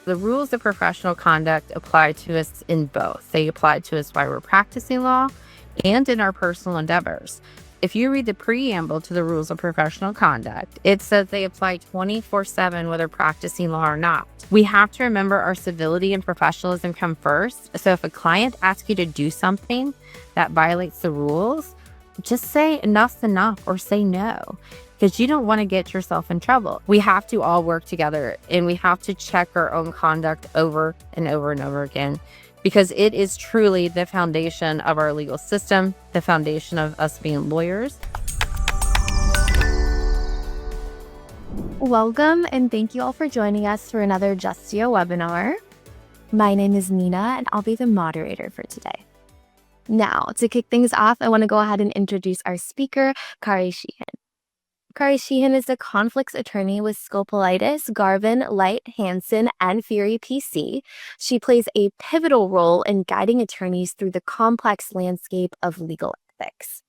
The rules of professional conduct apply to us in both. They apply to us while we're practicing law and in our personal endeavors. If you read the preamble to the rules of professional conduct, it says they apply 24/7 whether practicing law or not. We have to remember our civility and professionalism come first. So if a client asks you to do something that violates the rules, just say enough's enough or say no, because you don't want to get yourself in trouble. We have to all work together and we have to check our own conduct over and over and over again, because it is truly the foundation of our legal system, the foundation of us being lawyers. Welcome, and thank you all for joining us for another Justia webinar. My name is Nina, and I'll be the moderator for today. Now, to kick things off, I want to go ahead and introduce our speaker, Kari Sheehan. Kari Sheehan is a conflicts attorney with Scopelitis, Garvin, Light, Hansen, and Fury PC. She plays a pivotal role in guiding attorneys through the complex landscape of legal ethics.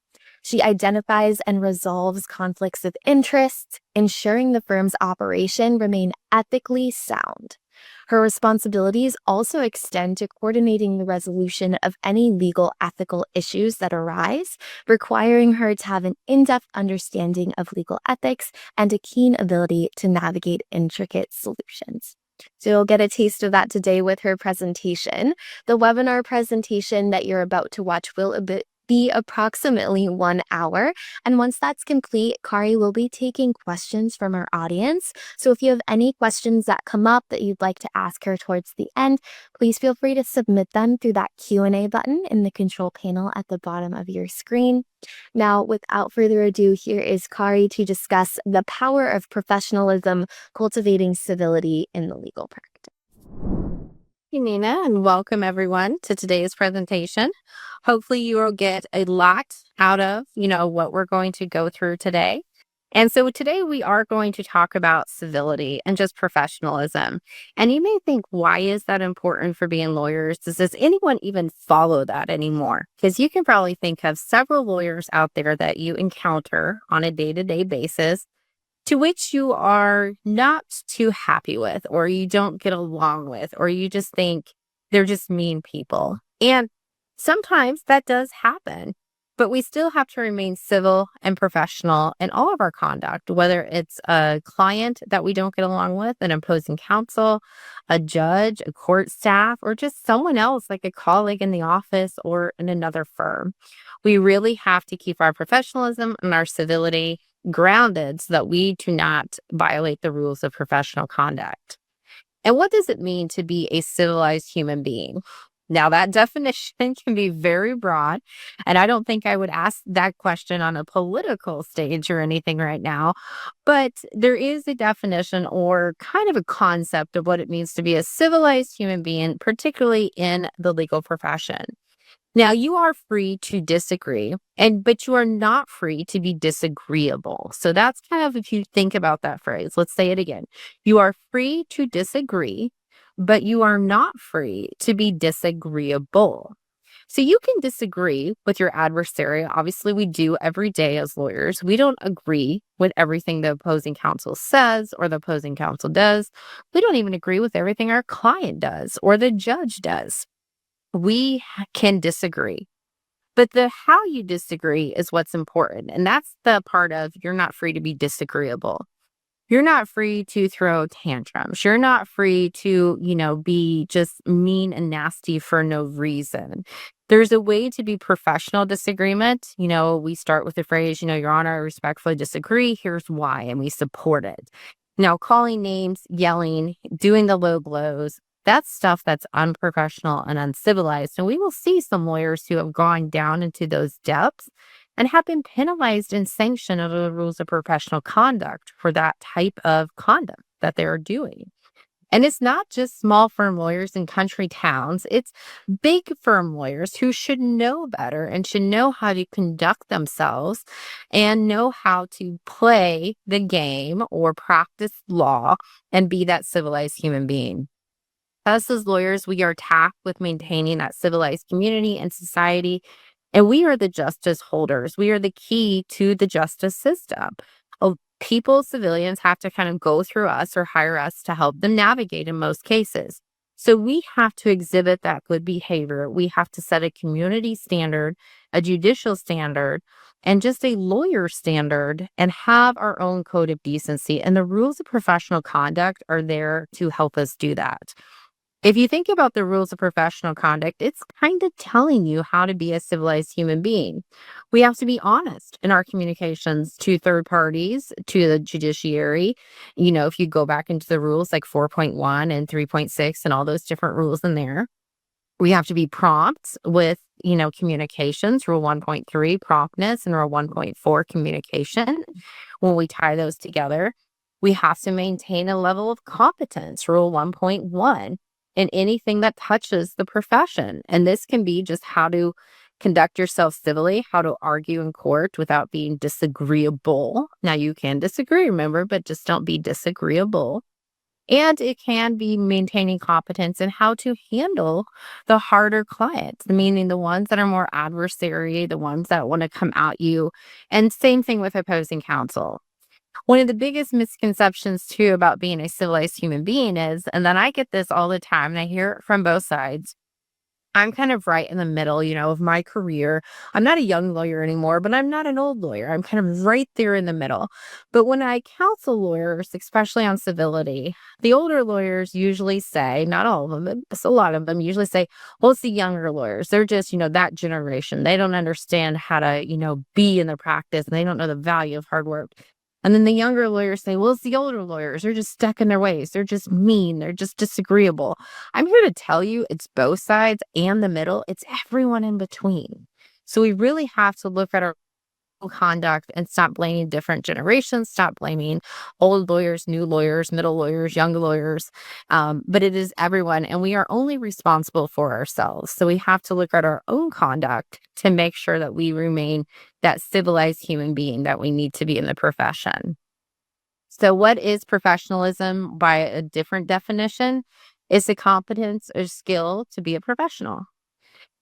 She identifies and resolves conflicts of interest, ensuring the firm's operation remain ethically sound. Her responsibilities also extend to coordinating the resolution of any legal ethical issues that arise, requiring her to have an in-depth understanding of legal ethics and a keen ability to navigate intricate solutions. So you'll get a taste of that today with her presentation. The webinar presentation that you're about to watch will be approximately 1 hour. And once that's complete, Kari will be taking questions from our audience. So if you have any questions that come up that you'd like to ask her towards the end, please feel free to submit them through that Q&A button in the control panel at the bottom of your screen. Now, without further ado, here is Kari to discuss the power of professionalism, cultivating civility in the legal practice. Thank you, Nina, and welcome everyone to today's presentation. Hopefully you will get a lot out of, what we're going to go through today. And so today we are going to talk about civility and just professionalism. And you may think, why is that important for being lawyers? Does anyone even follow that anymore? Because you can probably think of several lawyers out there that you encounter on a day-to-day basis to which you are not too happy with, or you don't get along with, or you just think they're just mean people. And sometimes that does happen, but we still have to remain civil and professional in all of our conduct, whether it's a client that we don't get along with, an opposing counsel, a judge, a court staff, or just someone else like a colleague in the office or in another firm. We really have to keep our professionalism and our civility grounded so that we do not violate the rules of professional conduct. And what does it mean to be a civilized human being? Now, that definition can be very broad, and I don't think I would ask that question on a political stage or anything right now, but there is a definition or kind of a concept of what it means to be a civilized human being, particularly in the legal profession. Now, you are free to disagree, but you are not free to be disagreeable. So that's kind of, if you think about that phrase, let's say it again. You are free to disagree, but you are not free to be disagreeable. So you can disagree with your adversary. Obviously, we do every day as lawyers. We don't agree with everything the opposing counsel says or the opposing counsel does. We don't even agree with everything our client does or the judge does. We can disagree, but the how you disagree is what's important. And that's the part of you're not free to be disagreeable. You're not free to throw tantrums. You're not free to, be just mean and nasty for no reason. There's a way to be professional disagreement. We start with the phrase, Your Honor, I respectfully disagree. Here's why. And we support it. Now, calling names, yelling, doing the low blows, that's stuff that's unprofessional and uncivilized. And we will see some lawyers who have gone down into those depths and have been penalized and sanctioned under the rules of professional conduct for that type of conduct that they are doing. And it's not just small firm lawyers in country towns. It's big firm lawyers who should know better and should know how to conduct themselves and know how to play the game or practice law and be that civilized human being. Us as lawyers, we are tasked with maintaining that civilized community and society, and we are the justice holders. We are the key to the justice system. People, civilians have to kind of go through us or hire us to help them navigate in most cases. So we have to exhibit that good behavior. We have to set a community standard, a judicial standard, and just a lawyer standard and have our own code of decency. And the rules of professional conduct are there to help us do that. If you think about the rules of professional conduct, it's kind of telling you how to be a civilized human being. We have to be honest in our communications to third parties, to the judiciary. If you go back into the rules like 4.1 and 3.6 and all those different rules in there, we have to be prompt with, communications, rule 1.3, promptness, and rule 1.4, communication. When we tie those together, we have to maintain a level of competence, rule 1.1, in anything that touches the profession. And this can be just how to conduct yourself civilly, how to argue in court without being disagreeable. Now, you can disagree, remember, but just don't be disagreeable. And it can be maintaining competence in how to handle the harder clients, meaning the ones that are more adversary, the ones that want to come at you. And same thing with opposing counsel. One of the biggest misconceptions, too, about being a civilized human being is, and then I get this all the time, and I hear it from both sides. I'm kind of right in the middle, of my career. I'm not a young lawyer anymore, but I'm not an old lawyer. I'm kind of right there in the middle. But when I counsel lawyers, especially on civility, the older lawyers usually say, not all of them, but a lot of them usually say, well, it's the younger lawyers. They're just, that generation. They don't understand how to, be in the practice, and they don't know the value of hard work. And then the younger lawyers say, well, it's the older lawyers. They're just stuck in their ways. They're just mean. They're just disagreeable. I'm here to tell you it's both sides and the middle. It's everyone in between. So we really have to look at our own conduct and stop blaming different generations, stop blaming old lawyers, new lawyers, middle lawyers, young lawyers. But it is everyone, and we are only responsible for ourselves. So we have to look at our own conduct to make sure that we remain that civilized human being that we need to be in the profession. So, what is professionalism by a different definition? It's a competence or skill to be a professional.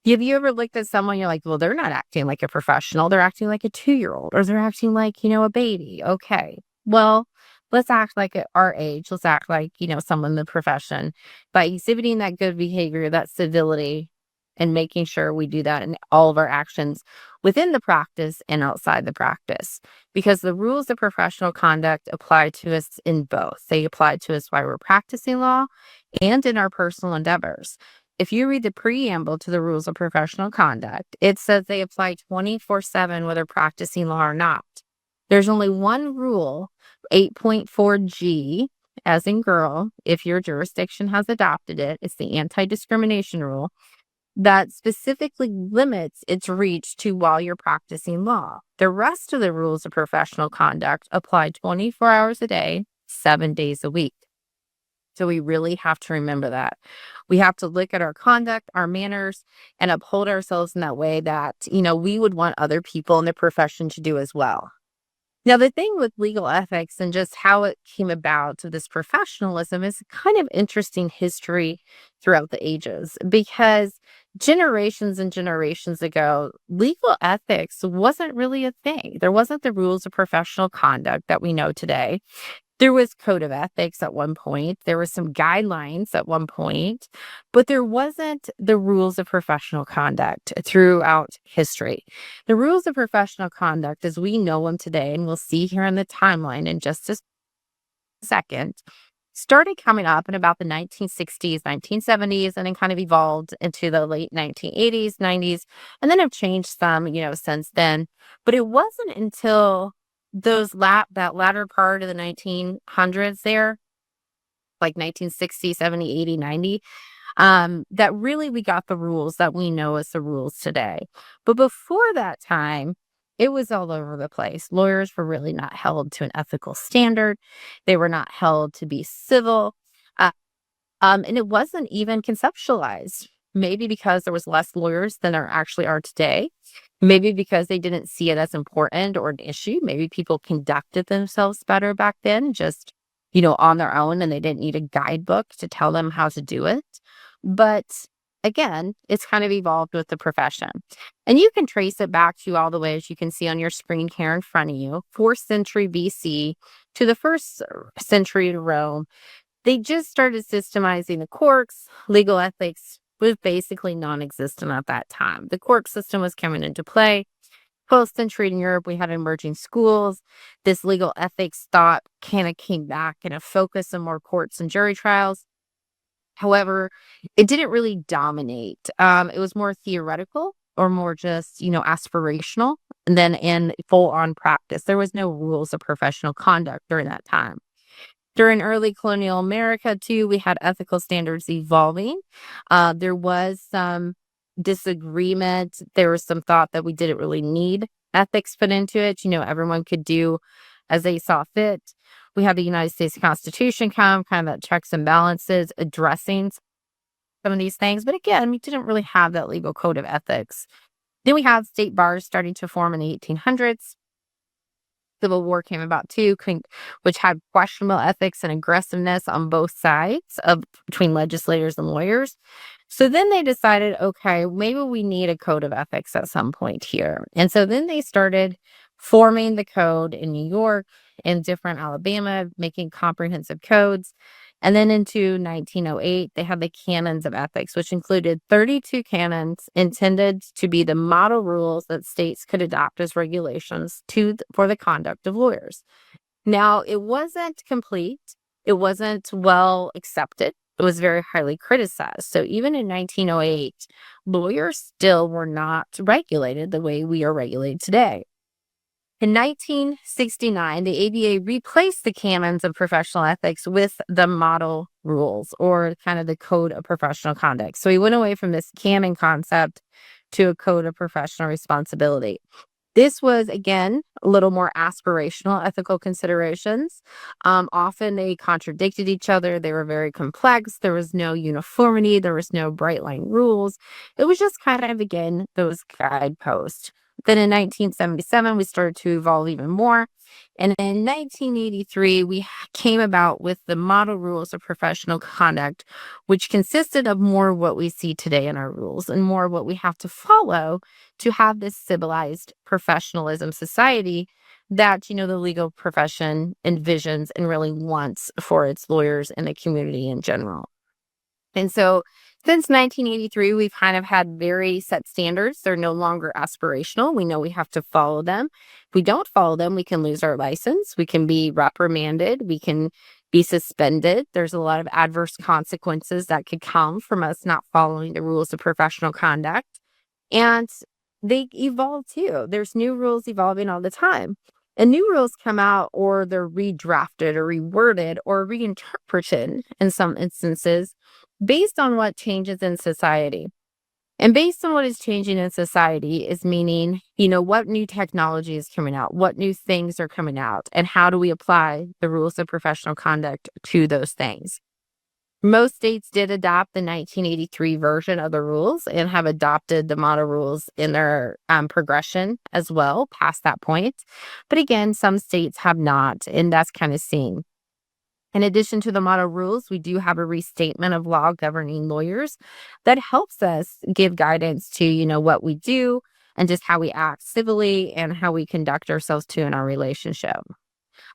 Have you ever looked at someone, you're like, well, they're not acting like a professional. They're acting like a 2-year-old, or they're acting like, a baby. Okay. Well, let's act like at our age. Let's act like, someone in the profession by exhibiting that good behavior, that civility, and making sure we do that in all of our actions within the practice and outside the practice. Because the rules of professional conduct apply to us in both. They apply to us while we're practicing law and in our personal endeavors. If you read the preamble to the rules of professional conduct, it says they apply 24/7 whether practicing law or not. There's only one rule, 8.4G, as in girl, if your jurisdiction has adopted it, it's the anti-discrimination rule, that specifically limits its reach to while you're practicing law. The rest of the rules of professional conduct apply 24 hours a day, 7 days a week. So we really have to remember that. We have to look at our conduct, our manners, and uphold ourselves in that way that, we would want other people in the profession to do as well. Now, the thing with legal ethics and just how it came about to this professionalism is kind of interesting history throughout the ages, because generations and generations ago, legal ethics wasn't really a thing. There wasn't the rules of professional conduct that we know today. There was code of ethics at one point. There were some guidelines at one point, but there wasn't the rules of professional conduct throughout history. The rules of professional conduct as we know them today, and we'll see here in the timeline in just a second, started coming up in about the 1960s, 1970s, and then kind of evolved into the late 1980s, 90s, and then have changed some, since then. But it wasn't until that latter part of the 1900s there, like 1960, 70, 80, 90, that really we got the rules that we know as the rules today. But before that time, it was all over the place. Lawyers were really not held to an ethical standard. They were not held to be civil. Uh, and it wasn't even conceptualized. Maybe because there was less lawyers than there actually are today. Maybe because they didn't see it as important or an issue. Maybe people conducted themselves better back then, just, on their own, and they didn't need a guidebook to tell them how to do it. But again, it's kind of evolved with the profession. And you can trace it back to all the way, as you can see on your screen here in front of you, 4th century BC to the 1st century in Rome. They just started systemizing the courts. Legal ethics was basically non-existent at that time. The court system was coming into play. 12th century in Europe, we had emerging schools. This legal ethics thought kind of came back and a focus on more courts and jury trials. However, it didn't really dominate. It was more theoretical or more just, aspirational than in full on practice. There was no rules of professional conduct during that time. During early colonial America, too, we had ethical standards evolving. There was some disagreement. There was some thought that we didn't really need ethics put into it. Everyone could do as they saw fit. We had the United States Constitution come, kind of that checks and balances, addressing some of these things. But again, we didn't really have that legal code of ethics. Then we had state bars starting to form in the 1800s. Civil War came about too, which had questionable ethics and aggressiveness on both sides of between legislators and lawyers. So then they decided, okay, maybe we need a code of ethics at some point here. And so then they started forming the code in New York and different Alabama, making comprehensive codes. And then into 1908, they had the canons of ethics, which included 32 canons intended to be the model rules that states could adopt as regulations for the conduct of lawyers. Now, it wasn't complete. It wasn't well accepted. It was very highly criticized. So even in 1908, lawyers still were not regulated the way we are regulated today. In 1969, the ABA replaced the canons of professional ethics with the model rules, or kind of the code of professional conduct. So we went away from this canon concept to a code of professional responsibility. This was, again, a little more aspirational ethical considerations. Often they contradicted each other. They were very complex. There was no uniformity. There was no bright line rules. It was just kind of, again, those guideposts. Then in 1977, we started to evolve even more. And in 1983, we came about with the model rules of professional conduct, which consisted of more of what we see today in our rules and more of what we have to follow to have this civilized professionalism society that, the legal profession envisions and really wants for its lawyers and the community in general. And so since 1983, we've kind of had very set standards. They're no longer aspirational. We know we have to follow them. If we don't follow them, we can lose our license. We can be reprimanded. We can be suspended. There's a lot of adverse consequences that could come from us not following the rules of professional conduct. And they evolve too. There's new rules evolving all the time. And new rules come out, or they're redrafted or reworded or reinterpreted in some instances based on what changes in society. And based on what is changing in society is meaning, what new technology is coming out, what new things are coming out, and how do we apply the rules of professional conduct to those things. Most states did adopt the 1983 version of the rules and have adopted the model rules in their progression as well past that point. But again, some states have not, and that's kind of seen. In addition to the model rules, we do have a restatement of law governing lawyers that helps us give guidance to, what we do and just how we act civilly and how we conduct ourselves too in our relationship.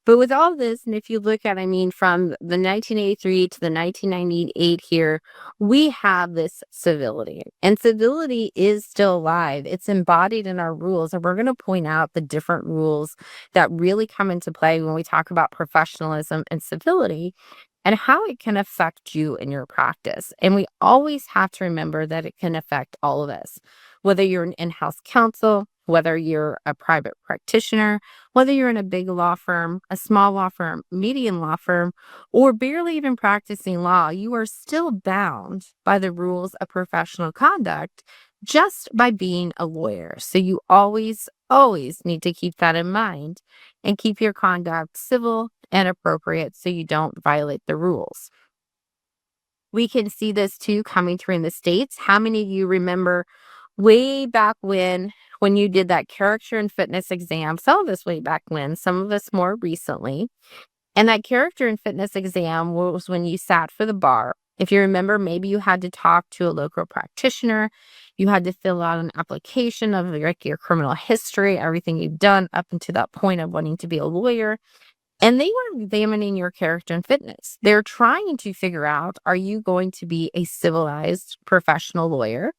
But with all this, and if you look at, from the 1983 to the 1998 here, we have this civility. And civility is still alive. It's embodied in our rules. And we're going to point out the different rules that really come into play when we talk about professionalism and civility and how it can affect you in your practice. And we always have to remember that it can affect all of us, whether you're an in-house counsel, whether you're a private practitioner, whether you're in a big law firm, a small law firm, medium law firm, or barely even practicing law, you are still bound by the rules of professional conduct just by being a lawyer. So you always, always need to keep that in mind and keep your conduct civil and appropriate so you don't violate the rules. We can see this too coming through in the States. How many of you remember way back when you did that character and fitness exam? Some of us way back when, some of us more recently. And that character and fitness exam was when you sat for the bar If you remember, maybe you had to talk to a local practitioner, you had to fill out an application of like your criminal history, everything you've done up until that point of wanting to be a lawyer. And they were examining your character and fitness. They're trying to figure out, are you going to be a civilized professional lawyer?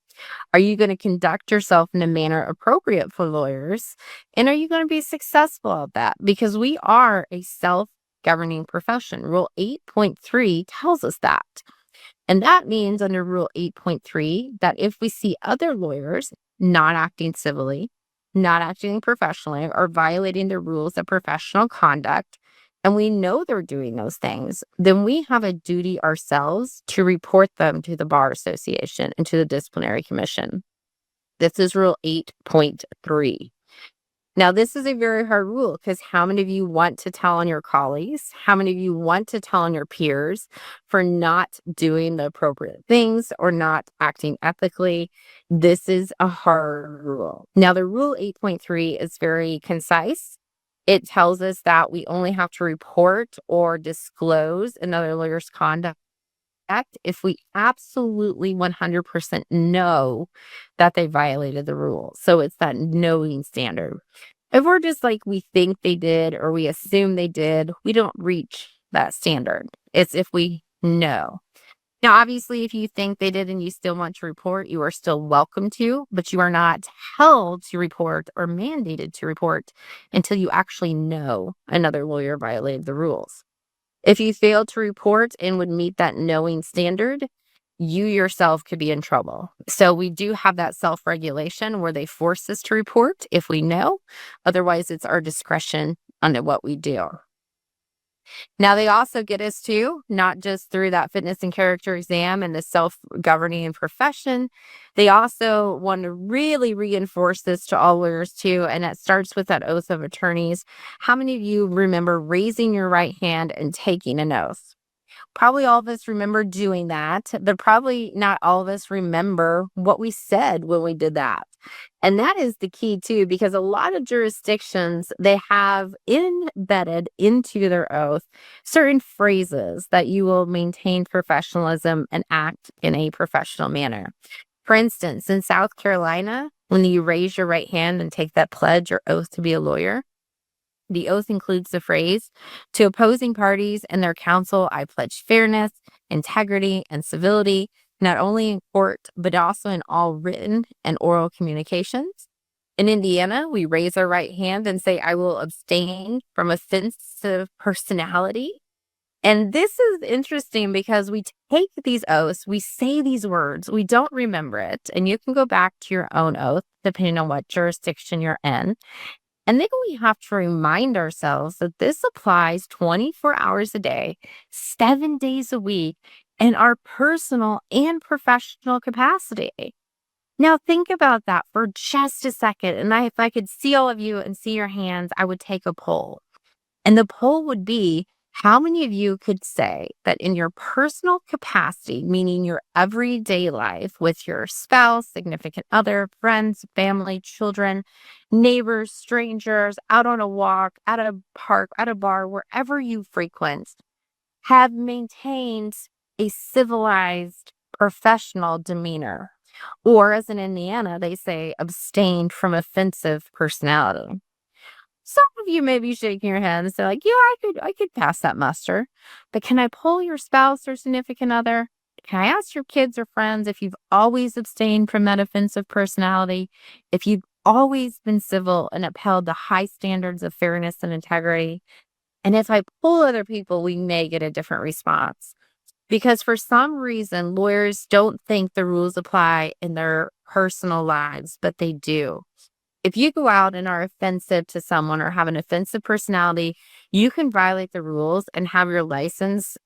Are you going to conduct yourself in a manner appropriate for lawyers? And are you going to be successful at that? Because we are a self-governing profession. Rule 8.3 tells us that. And that means under Rule 8.3 that if we see other lawyers not acting civilly, not acting professionally, or violating the rules of professional conduct, and we know they're doing those things, then we have a duty ourselves to report them to the Bar Association and to the Disciplinary Commission. This is Rule 8.3. Now, this is a very hard rule because how many of you want to tell on your colleagues? How many of you want to tell on your peers for not doing the appropriate things or not acting ethically? This is a hard rule. Now, the Rule 8.3 is very concise. It tells us that we only have to report or disclose another lawyer's conduct if we absolutely 100% know that they violated the rules. So it's that knowing standard. If we're just like we think they did or we assume they did, we don't reach that standard. It's if we know. Now, obviously, if you think they did and you still want to report, you are still welcome to, but you are not held to report or mandated to report until you actually know another lawyer violated the rules. If you fail to report and would meet that knowing standard, you yourself could be in trouble. So we do have that self-regulation where they force us to report if we know. Otherwise, it's our discretion on what we do. Now, they also get us to, not just through that fitness and character exam and the self-governing profession, they also want to really reinforce this to all lawyers too, and it starts with that oath of attorneys. How many of you remember raising your right hand and taking an oath? Probably all of us remember doing that, but probably not all of us remember what we said when we did that. And that is the key too, because a lot of jurisdictions, they have embedded into their oath certain phrases that you will maintain professionalism and act in a professional manner. For instance, in South Carolina, when you raise your right hand and take that pledge or oath to be a lawyer, the oath includes the phrase, to opposing parties and their counsel, I pledge fairness, integrity, and civility, not only in court, but also in all written and oral communications. In Indiana, we raise our right hand and say, I will abstain from offensive personality. And this is interesting because we take these oaths, we say these words, we don't remember it. And you can go back to your own oath, depending on what jurisdiction you're in. And then we have to remind ourselves that this applies 24 hours a day, 7 days a week, in our personal and professional capacity. Now, think about that for just a second. And if I could see all of you and see your hands, I would take a poll. And the poll would be, how many of you could say that in your personal capacity, meaning your everyday life with your spouse, significant other, friends, family, children, neighbors, strangers, out on a walk, at a park, at a bar, wherever you frequent, have maintained a civilized professional demeanor? Or as in Indiana, they say abstained from offensive personality. Some of you may be shaking your head and say, like, yeah, I could pass that muster. But can I poll your spouse or significant other? Can I ask your kids or friends if you've always abstained from that offensive personality? If you've always been civil and upheld the high standards of fairness and integrity? And if I poll other people, we may get a different response. Because for some reason, lawyers don't think the rules apply in their personal lives, but they do. If you go out and are offensive to someone or have an offensive personality, you can violate the rules and have your license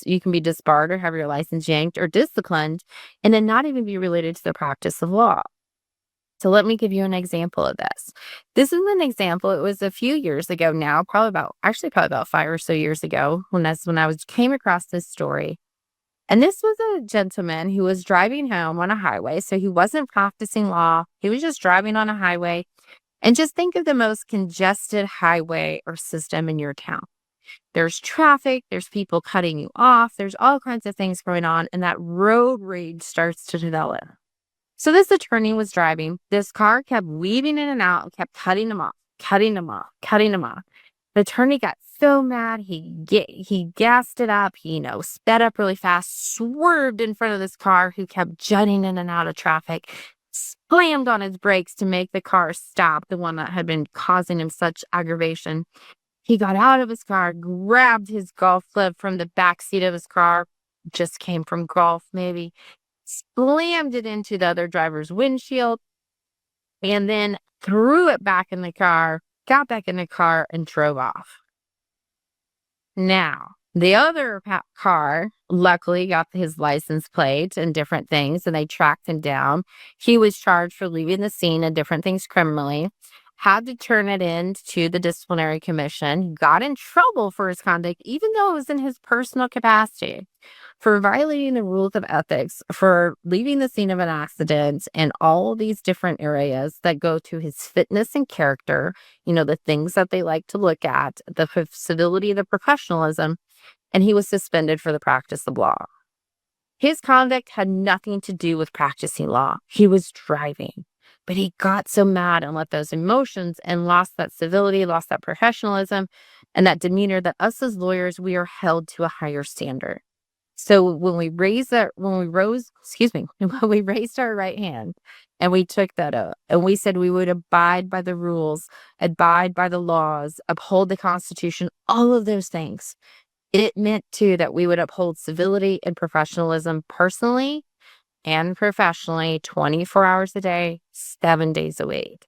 you can be disbarred or have your license yanked or disciplined and then not even be related to the practice of law. So let me give you an example of this. This is an example. It was a few years ago now, probably about 5 or so years ago when I came across this story. And this was a gentleman who was driving home on a highway. So he wasn't practicing law. He was just driving on a highway. And just think of the most congested highway or system in your town. There's traffic, there's people cutting you off, there's all kinds of things going on, and that road rage starts to develop. So this attorney was driving. This car kept weaving in and out and kept cutting him off, cutting him off, cutting him off. The attorney got so mad, he gassed it up, he, sped up really fast, swerved in front of this car who kept jutting in and out of traffic, slammed on his brakes to make the car stop, the one that had been causing him such aggravation. He got out of his car, grabbed his golf club from the back seat of his car, just came from golf maybe, slammed it into the other driver's windshield, and then threw it back in the car, got back in the car, and drove off. Now, the other car luckily got his license plate and different things, and they tracked him down. He was charged for leaving the scene and different things criminally, had to turn it in to the disciplinary commission, got in trouble for his conduct, even though it was in his personal capacity, for violating the rules of ethics, for leaving the scene of an accident, and all these different areas that go to his fitness and character, the things that they like to look at, the civility, the professionalism, and he was suspended for the practice of law. His conduct had nothing to do with practicing law. He was driving, but he got so mad and let those emotions and lost that civility, lost that professionalism and that demeanor that us as lawyers, we are held to a higher standard. So when we raised our right hand and we took that up and we said we would abide by the rules, abide by the laws, uphold the Constitution, all of those things, it meant too that we would uphold civility and professionalism personally and professionally 24 hours a day, 7 days a week.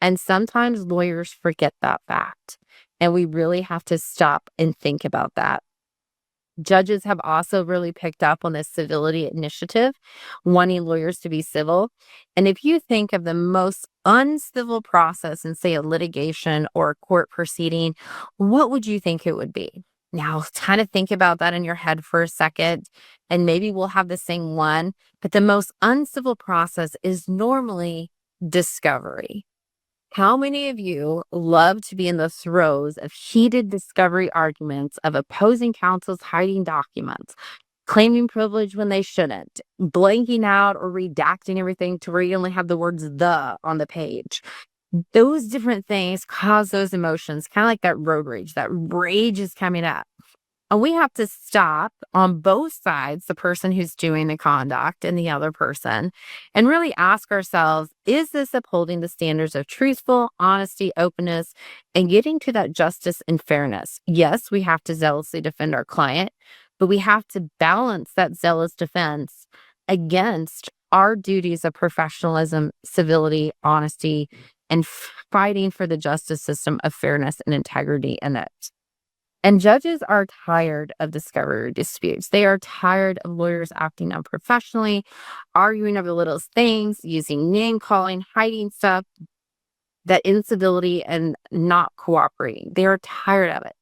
And sometimes lawyers forget that fact. And we really have to stop and think about that. Judges have also really picked up on this civility initiative, wanting lawyers to be civil. And if you think of the most uncivil process in, say, a litigation or a court proceeding, what would you think it would be? Now, kind of think about that in your head for a second, and maybe we'll have the same one. But the most uncivil process is normally discovery. How many of you love to be in the throes of heated discovery arguments of opposing counsels hiding documents, claiming privilege when they shouldn't, blanking out or redacting everything to where you only have the words "the" on the page? Those different things cause those emotions, kind of like that road rage. That rage is coming up. And we have to stop on both sides, the person who's doing the conduct and the other person, and really ask ourselves, is this upholding the standards of truthful, honesty, openness, and getting to that justice and fairness? Yes, we have to zealously defend our client, but we have to balance that zealous defense against our duties of professionalism, civility, honesty, and fighting for the justice system of fairness and integrity in it. And judges are tired of discovery disputes. They are tired of lawyers acting unprofessionally, arguing over the littlest things, using name calling, hiding stuff, that incivility, and not cooperating. They are tired of it.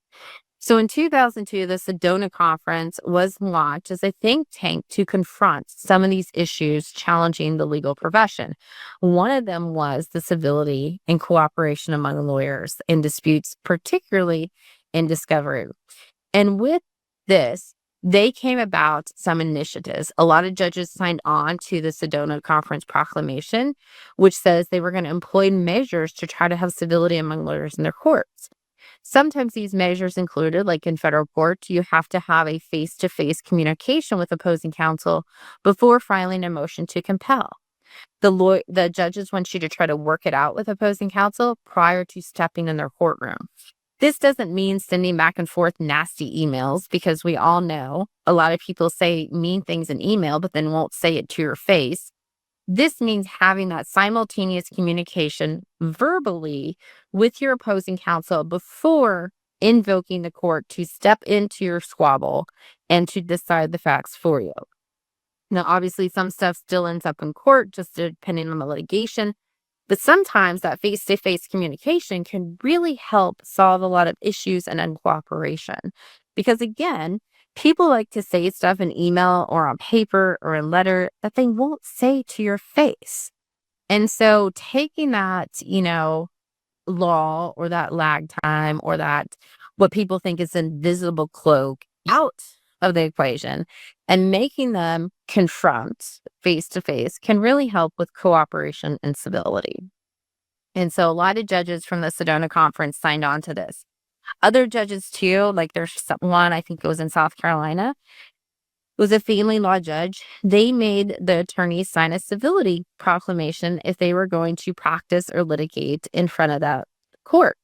So in 2002, the Sedona Conference was launched as a think tank to confront some of these issues challenging the legal profession. One of them was the civility and cooperation among lawyers in disputes, particularly in discovery. And with this, they came about some initiatives. A lot of judges signed on to the Sedona Conference proclamation, which says they were going to employ measures to try to have civility among lawyers in their courts. Sometimes these measures included, like in federal court, you have to have a face-to-face communication with opposing counsel before filing a motion to compel. The judges want you to try to work it out with opposing counsel prior to stepping in their courtroom. This doesn't mean sending back and forth nasty emails, because we all know a lot of people say mean things in email, but then won't say it to your face. This means having that simultaneous communication verbally with your opposing counsel before invoking the court to step into your squabble and to decide the facts for you. Now, obviously, some stuff still ends up in court, just depending on the litigation. But sometimes that face-to-face communication can really help solve a lot of issues and uncooperation. Because again, people like to say stuff in email or on paper or in letter that they won't say to your face. And so taking that, law or that lag time or that what people think is an invisible cloak out of the equation, and making them confront face to face can really help with cooperation and civility. And so a lot of judges from the Sedona conference signed on to this. Other judges too, like there's one, I think it was in South Carolina, was a family law judge. They made the attorneys sign a civility proclamation if they were going to practice or litigate in front of that court.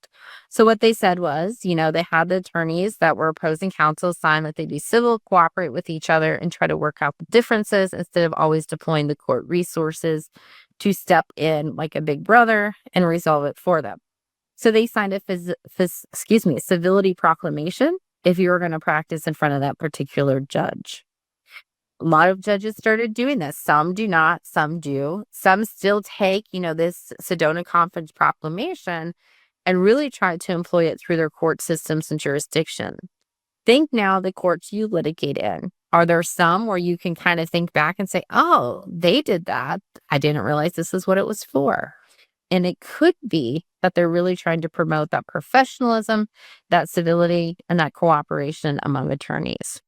So what they said was, they had the attorneys that were opposing counsel sign that they'd be civil, cooperate with each other, and try to work out the differences instead of always deploying the court resources to step in like a big brother and resolve it for them. So they signed a civility proclamation if you were going to practice in front of that particular judge. A lot of judges started doing this. Some do not, some do. Some still take, this Sedona Conference proclamation and really try to employ it through their court systems and jurisdiction. Think now the courts you litigate in. Are there some where you can kind of think back and say, oh, they did that. I didn't realize this is what it was for. And it could be that they're really trying to promote that professionalism, that civility, and that cooperation among attorneys.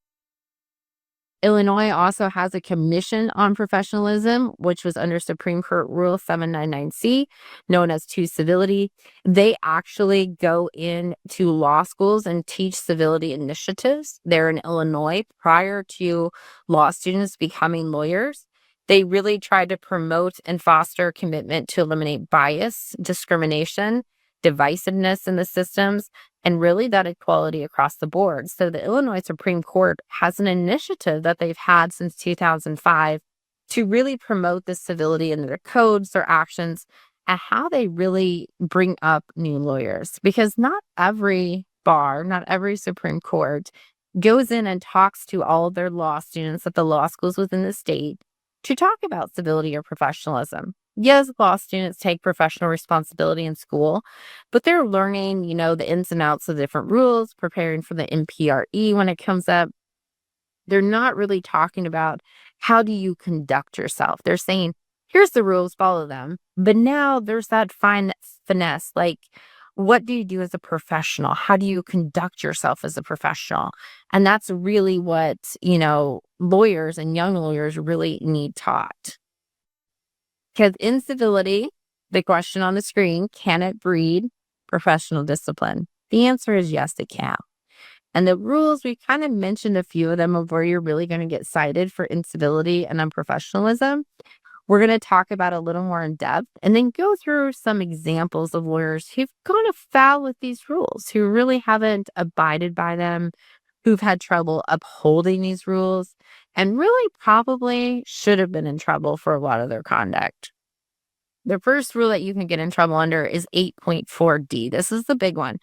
Illinois also has a commission on professionalism, which was under Supreme Court Rule 799C, known as to civility. They actually go into law schools and teach civility initiatives. They're in Illinois prior to law students becoming lawyers. They really try to promote and foster commitment to eliminate bias, discrimination, divisiveness in the systems, and really that equality across the board. So the Illinois Supreme Court has an initiative that they've had since 2005 to really promote this civility in their codes, their actions, and how they really bring up new lawyers. Because not every bar, not every Supreme Court goes in and talks to all of their law students at the law schools within the state to talk about civility or professionalism. Yes, law students take professional responsibility in school, but they're learning, the ins and outs of different rules, preparing for the NPRE when it comes up. They're not really talking about how do you conduct yourself. They're saying, here's the rules, follow them. But now there's that fine finesse, like what do you do as a professional? How do you conduct yourself as a professional? And that's really what, lawyers and young lawyers really need taught. Because incivility, the question on the screen, can it breed professional discipline? The answer is yes, it can. And the rules, we kind of mentioned a few of them of where you're really going to get cited for incivility and unprofessionalism. We're going to talk about a little more in depth and then go through some examples of lawyers who've gone afoul with these rules, who really haven't abided by them, who've had trouble upholding these rules, and really probably should have been in trouble for a lot of their conduct. The first rule that you can get in trouble under is 8.4D. This is the big one.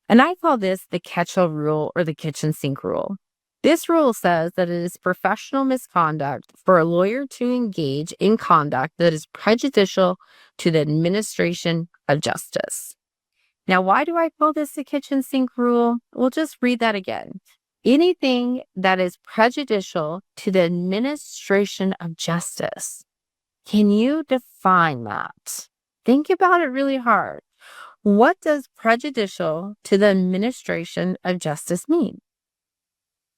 And I call this the catch-all rule or the kitchen sink rule. This rule says that it is professional misconduct for a lawyer to engage in conduct that is prejudicial to the administration of justice. Now, why do I call this the kitchen sink rule? We'll just read that again. Anything that is prejudicial to the administration of justice. Can you define that? Think about it really hard. What does prejudicial to the administration of justice mean?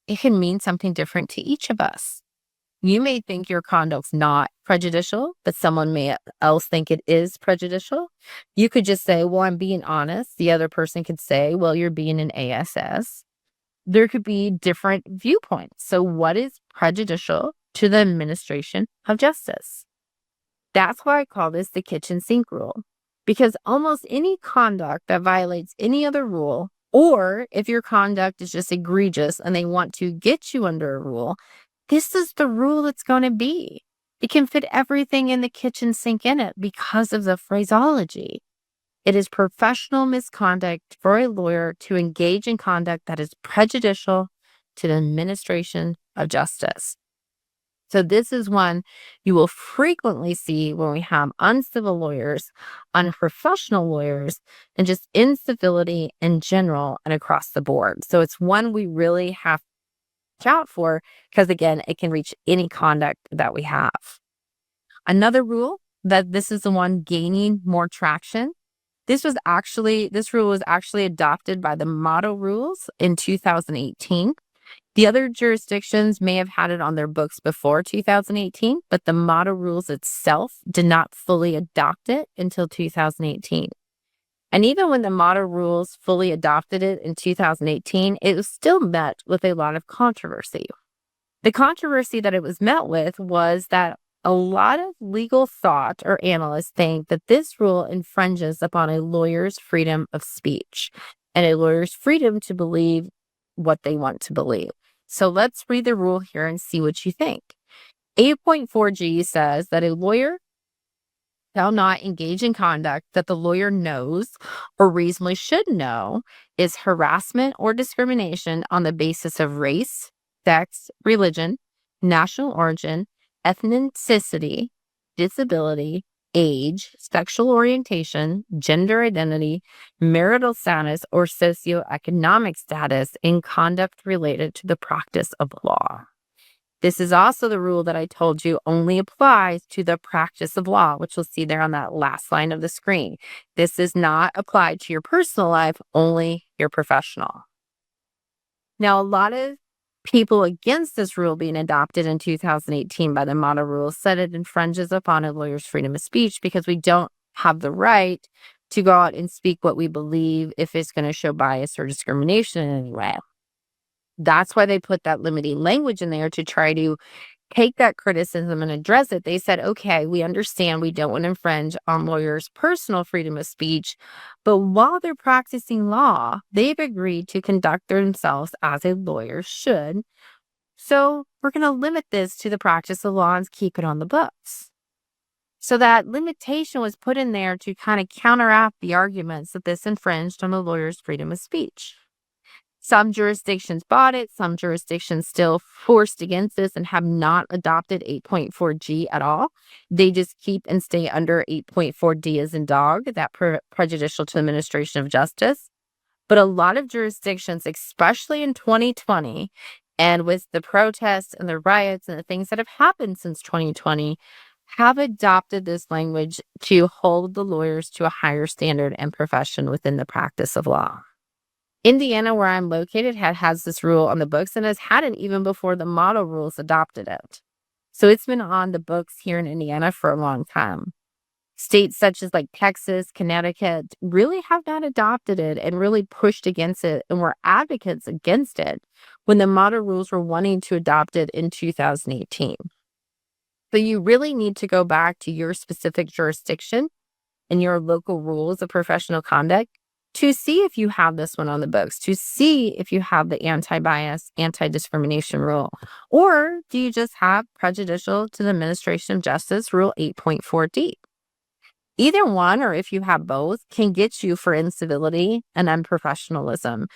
It can mean something different to each of us. You may think your conduct's not prejudicial, but someone may else think it is prejudicial. You could just say, well, I'm being honest. The other person could say, well, you're being an ASS. There could be different viewpoints. So what is prejudicial to the administration of justice? That's why I call this the kitchen sink rule, because almost any conduct that violates any other rule, or if your conduct is just egregious and they want to get you under a rule, this is the rule it's going to be. It can fit everything in the kitchen sink in it because of the phraseology. It is professional misconduct for a lawyer to engage in conduct that is prejudicial to the administration of justice. So this is one you will frequently see when we have uncivil lawyers, unprofessional lawyers, and just incivility in general and across the board. So it's one we really have to watch out for because, again, it can reach any conduct that we have. Another rule that this is the one gaining more traction This rule was actually adopted by the model rules in 2018. The other jurisdictions may have had it on their books before 2018, but the model rules itself did not fully adopt it until 2018. And even when the model rules fully adopted it in 2018, it was still met with a lot of controversy. The controversy that it was met with was that a lot of legal thought or analysts think that this rule infringes upon a lawyer's freedom of speech and a lawyer's freedom to believe what they want to believe. So let's read the rule here and see what you think. 8.4G says that a lawyer shall not engage in conduct that the lawyer knows or reasonably should know is harassment or discrimination on the basis of race, sex, religion, national origin, ethnicity, disability, age, sexual orientation, gender identity, marital status, or socioeconomic status in conduct related to the practice of law. This is also the rule that I told you only applies to the practice of law, which you'll see there on that last line of the screen. This is not applied to your personal life, only your professional. Now, a lot of people against this rule being adopted in 2018 by the model rules said it infringes upon a lawyer's freedom of speech because we don't have the right to go out and speak what we believe if it's going to show bias or discrimination in any way. That's why they put that limiting language in there to try to take that criticism and address it. They said, okay, we understand we don't want to infringe on lawyers' personal freedom of speech, but while they're practicing law, they've agreed to conduct themselves as a lawyer should. So we're going to limit this to the practice of law and keep it on the books. So that limitation was put in there to kind of counteract the arguments that this infringed on the lawyer's freedom of speech. Some jurisdictions bought it. Some jurisdictions still forced against this and have not adopted 8.4G at all. They just keep and stay under 8.4D as in dog, that prejudicial to the administration of justice. But a lot of jurisdictions, especially in 2020, and with the protests and the riots and the things that have happened since 2020, have adopted this language to hold the lawyers to a higher standard and profession within the practice of law. Indiana, where I'm located, has this rule on the books and has had it even before the model rules adopted it. So it's been on the books here in Indiana for a long time. States such as like Texas, Connecticut really have not adopted it and really pushed against it and were advocates against it when the model rules were wanting to adopt it in 2018. So you really need to go back to your specific jurisdiction and your local rules of professional conduct to see if you have this one on the books, to see if you have the anti-bias, anti-discrimination rule, or do you just have prejudicial to the administration of justice rule 8.4D? Either one, or if you have both, can get you for incivility and unprofessionalism.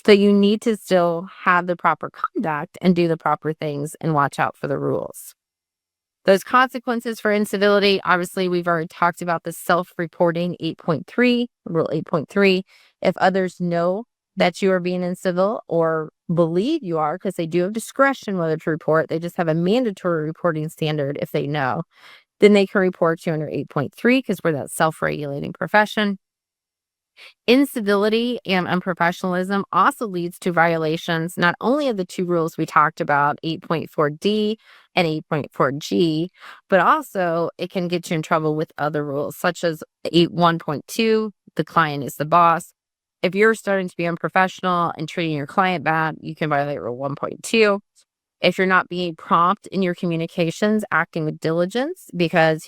So you need to still have the proper conduct and do the proper things and watch out for the rules. Those consequences for incivility, obviously, we've already talked about the self-reporting 8.3, rule 8.3. If others know that you are being incivil or believe you are, because they do have discretion whether to report, they just have a mandatory reporting standard if they know, then they can report you under 8.3 because we're that self-regulating profession. Incivility and unprofessionalism also leads to violations not only of the two rules we talked about, 8.4D and 8.4G, but also it can get you in trouble with other rules such as 1.2, the client is the boss. If you're starting to be unprofessional and treating your client bad, you can violate rule 1.2. If you're not being prompt in your communications, acting with diligence because,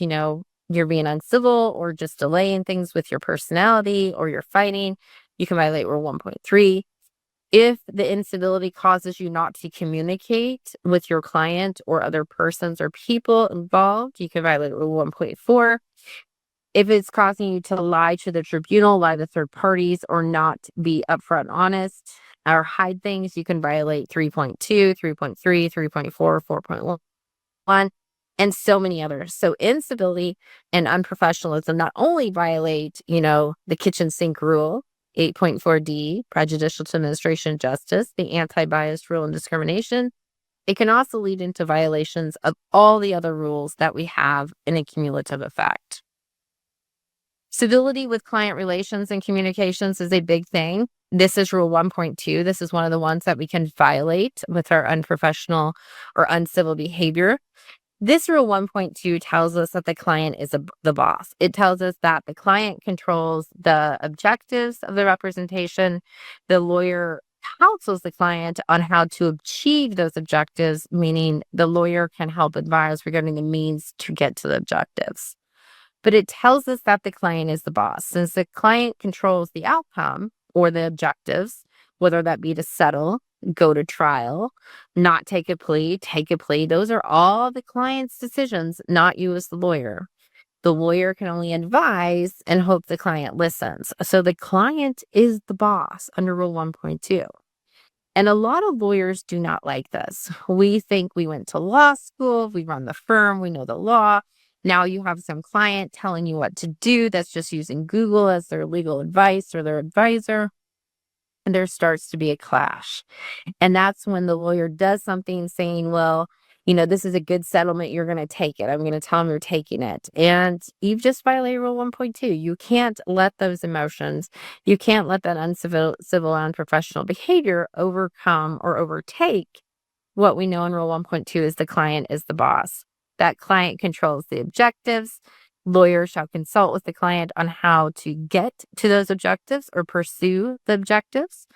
you're being uncivil or just delaying things with your personality or you're fighting, you can violate rule 1.3. If the incivility causes you not to communicate with your client or other persons or people involved, you can violate rule 1.4. If it's causing you to lie to the tribunal, lie to third parties, or not be upfront honest or hide things, you can violate 3.2, 3.3, 3.4, 4.1. And so many others. So incivility and unprofessionalism not only violate, the kitchen sink rule, 8.4D, prejudicial to administration of justice, the anti-bias rule and discrimination, it can also lead into violations of all the other rules that we have in a cumulative effect. Civility with client relations and communications is a big thing. This is Rule 1.2. This is one of the ones that we can violate with our unprofessional or uncivil behavior. This Rule 1.2 tells us that the client is the boss. It tells us that the client controls the objectives of the representation. The lawyer counsels the client on how to achieve those objectives, meaning the lawyer can help advise regarding the means to get to the objectives. But it tells us that the client is the boss. Since the client controls the outcome or the objectives, whether that be to settle, go to trial, not take a plea, take a plea, those are all the client's decisions, not you as the lawyer. The lawyer can only advise and hope the client listens. So the client is the boss under Rule 1.2. And a lot of lawyers do not like this. We think we went to law school, we run the firm, we know the law. Now you have some client telling you what to do that's just using Google as their legal advice or their advisor. And there starts to be a clash. And that's when the lawyer does something saying, well, this is a good settlement. You're going to take it. I'm going to tell them you're taking it. And you've just violated Rule 1.2. You can't let those emotions, you can't let that civil and unprofessional behavior overcome or overtake what we know in Rule 1.2 is the client is the boss. That client controls the objectives. Lawyers shall consult with the client on how to get to those objectives or pursue the objectives.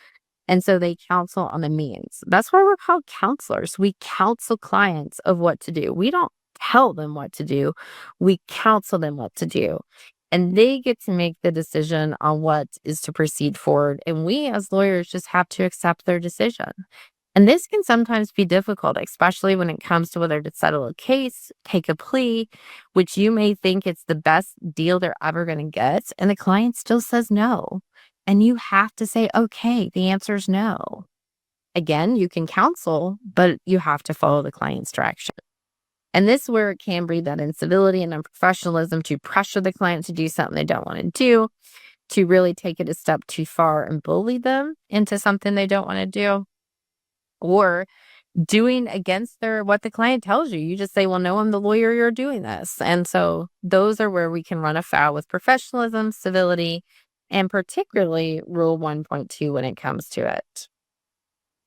And so they counsel on the means. That's why we're called counselors. We counsel clients of what to do. We don't tell them what to do. We counsel them what to do. And they get to make the decision on what is to proceed forward. And we as lawyers just have to accept their decision. And this can sometimes be difficult, especially when it comes to whether to settle a case, take a plea, which you may think it's the best deal they're ever going to get, and the client still says no. And you have to say, okay, the answer is no. Again, you can counsel, but you have to follow the client's direction. And this is where it can breed that incivility and unprofessionalism to pressure the client to do something they don't want to do, to really take it a step too far and bully them into something they don't want to do, or doing against what the client tells you. You just say, well, no, I'm the lawyer, you're doing this. And so those are where we can run afoul with professionalism, civility, and particularly Rule 1.2 when it comes to it.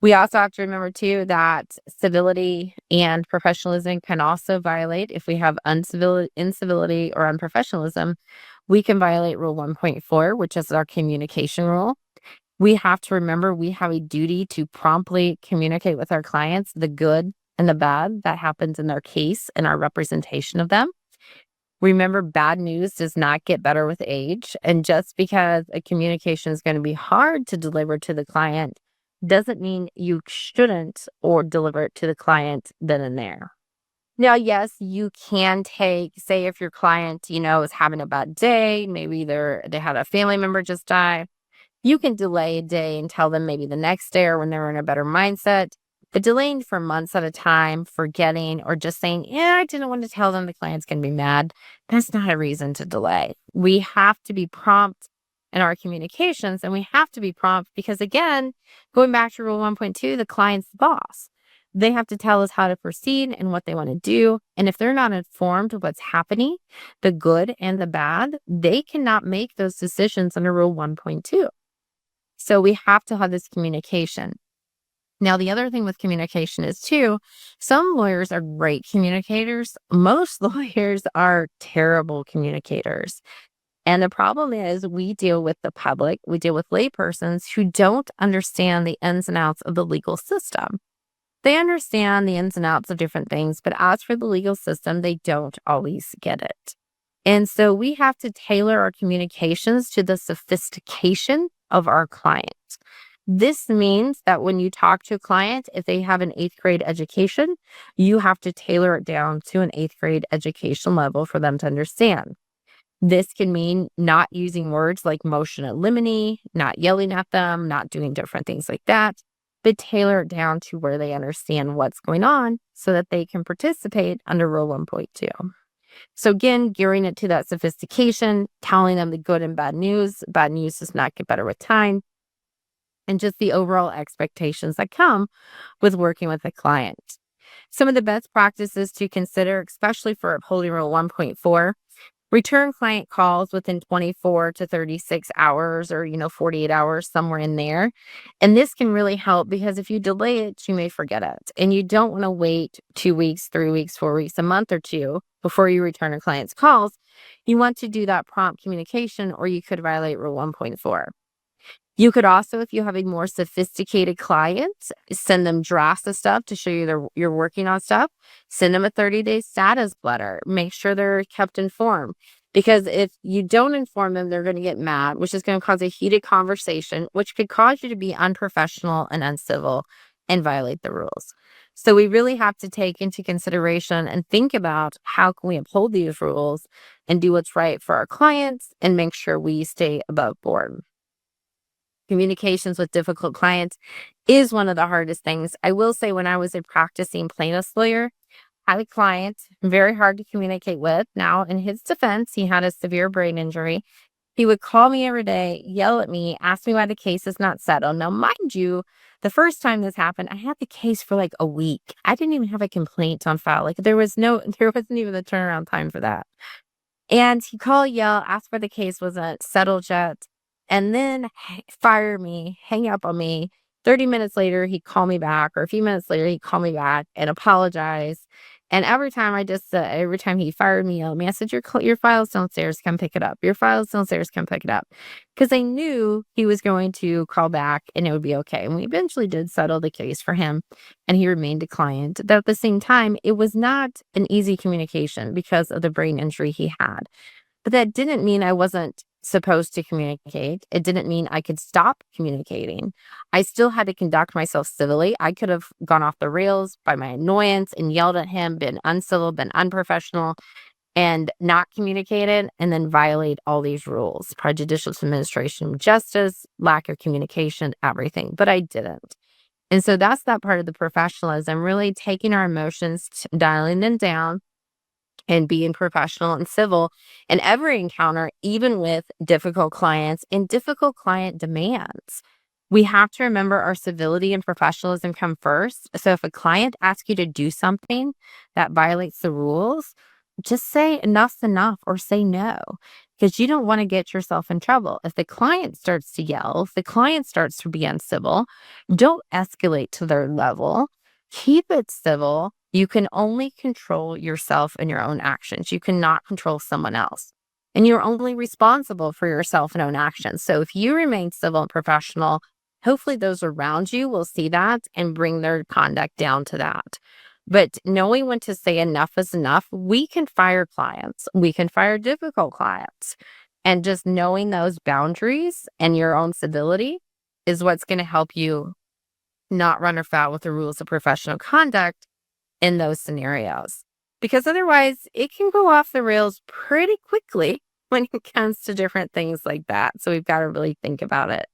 We also have to remember, too, that civility and professionalism can also violate if we have incivility or unprofessionalism. We can violate Rule 1.4, which is our communication rule. We have to remember we have a duty to promptly communicate with our clients the good and the bad that happens in their case and our representation of them. Remember, bad news does not get better with age. And just because a communication is going to be hard to deliver to the client doesn't mean you shouldn't or deliver it to the client then and there. Now, yes, you can say if your client, is having a bad day, maybe they had a family member just die, you can delay a day and tell them maybe the next day or when they're in a better mindset. But delaying for months at a time, forgetting, or just saying, yeah, I didn't want to tell them the client's going to be mad, that's not a reason to delay. We have to be prompt in our communications, and we have to be prompt because, again, going back to Rule 1.2, the client's the boss. They have to tell us how to proceed and what they want to do. And if they're not informed of what's happening, the good and the bad, they cannot make those decisions under Rule 1.2. So we have to have this communication. Now, the other thing with communication is, too, some lawyers are great communicators. Most lawyers are terrible communicators. And the problem is we deal with the public, we deal with laypersons who don't understand the ins and outs of the legal system. They understand the ins and outs of different things, but as for the legal system, they don't always get it. And so we have to tailor our communications to the sophistication of our client. This means that when you talk to a client, if they have an 8th grade education, you have to tailor it down to an 8th grade education level for them to understand. This can mean not using words like motion in limine, not yelling at them, not doing different things like that, but tailor it down to where they understand what's going on so that they can participate under Rule 1.2. So again, gearing it to that sophistication, telling them the good and bad news. Bad news does not get better with time. And just the overall expectations that come with working with a client. Some of the best practices to consider, especially for upholding Rule 1.4, Return client calls within 24 to 36 hours or, 48 hours, somewhere in there. And this can really help because if you delay it, you may forget it. And you don't want to wait 2 weeks, 3 weeks, 4 weeks, a month or two before you return a client's calls. You want to do that prompt communication, or you could violate Rule 1.4. You could also, if you have a more sophisticated client, send them drafts of stuff to show you you're working on stuff. Send them a 30-day status letter. Make sure they're kept informed. Because if you don't inform them, they're going to get mad, which is going to cause a heated conversation, which could cause you to be unprofessional and uncivil and violate the rules. So we really have to take into consideration and think about how can we uphold these rules and do what's right for our clients and make sure we stay above board. Communications with difficult clients is one of the hardest things. I will say, when I was a practicing plaintiff's lawyer, I had a client very hard to communicate with. Now, in his defense, he had a severe brain injury. He would call me every day, yell at me, ask me why the case is not settled. Now, mind you, the first time this happened, I had the case for like a week. I didn't even have a complaint on file. Like there wasn't even a turnaround time for that. And he called, yell, asked why the case wasn't settled yet, and then fire me, hang up on me. 30 minutes later, he'd call me back, or a few minutes later, he'd call me back and apologize. And every time every time he fired me, yelled at me, I said, your file's downstairs, come pick it up. Your file's downstairs, come pick it up. Because I knew he was going to call back and it would be okay. And we eventually did settle the case for him, and he remained a client. But at the same time, it was not an easy communication because of the brain injury he had. But that didn't mean I wasn't supposed to communicate. It didn't mean I could stop communicating. I still had to conduct myself civilly. I could have gone off the rails by my annoyance and yelled at him, been uncivil, been unprofessional, and not communicated, and then violate all these rules: prejudicial administration of justice, lack of communication, everything. But I didn't. And so that's that part of the professionalism, really taking our emotions, dialing them down, and being professional and civil in every encounter, even with difficult clients and difficult client demands. We have to remember our civility and professionalism come first. So if a client asks you to do something that violates the rules, just say enough's enough or say no, because you don't want to get yourself in trouble. If the client starts to yell, if the client starts to be uncivil, don't escalate to their level. Keep it civil. You can only control yourself and your own actions. You cannot control someone else. And you're only responsible for yourself and own actions. So if you remain civil and professional, hopefully those around you will see that and bring their conduct down to that. But knowing when to say enough is enough, we can fire clients. We can fire difficult clients. And just knowing those boundaries and your own civility is what's going to help you not run afoul with the rules of professional conduct in those scenarios. Because otherwise, it can go off the rails pretty quickly when it comes to different things like that. So we've got to really think about it.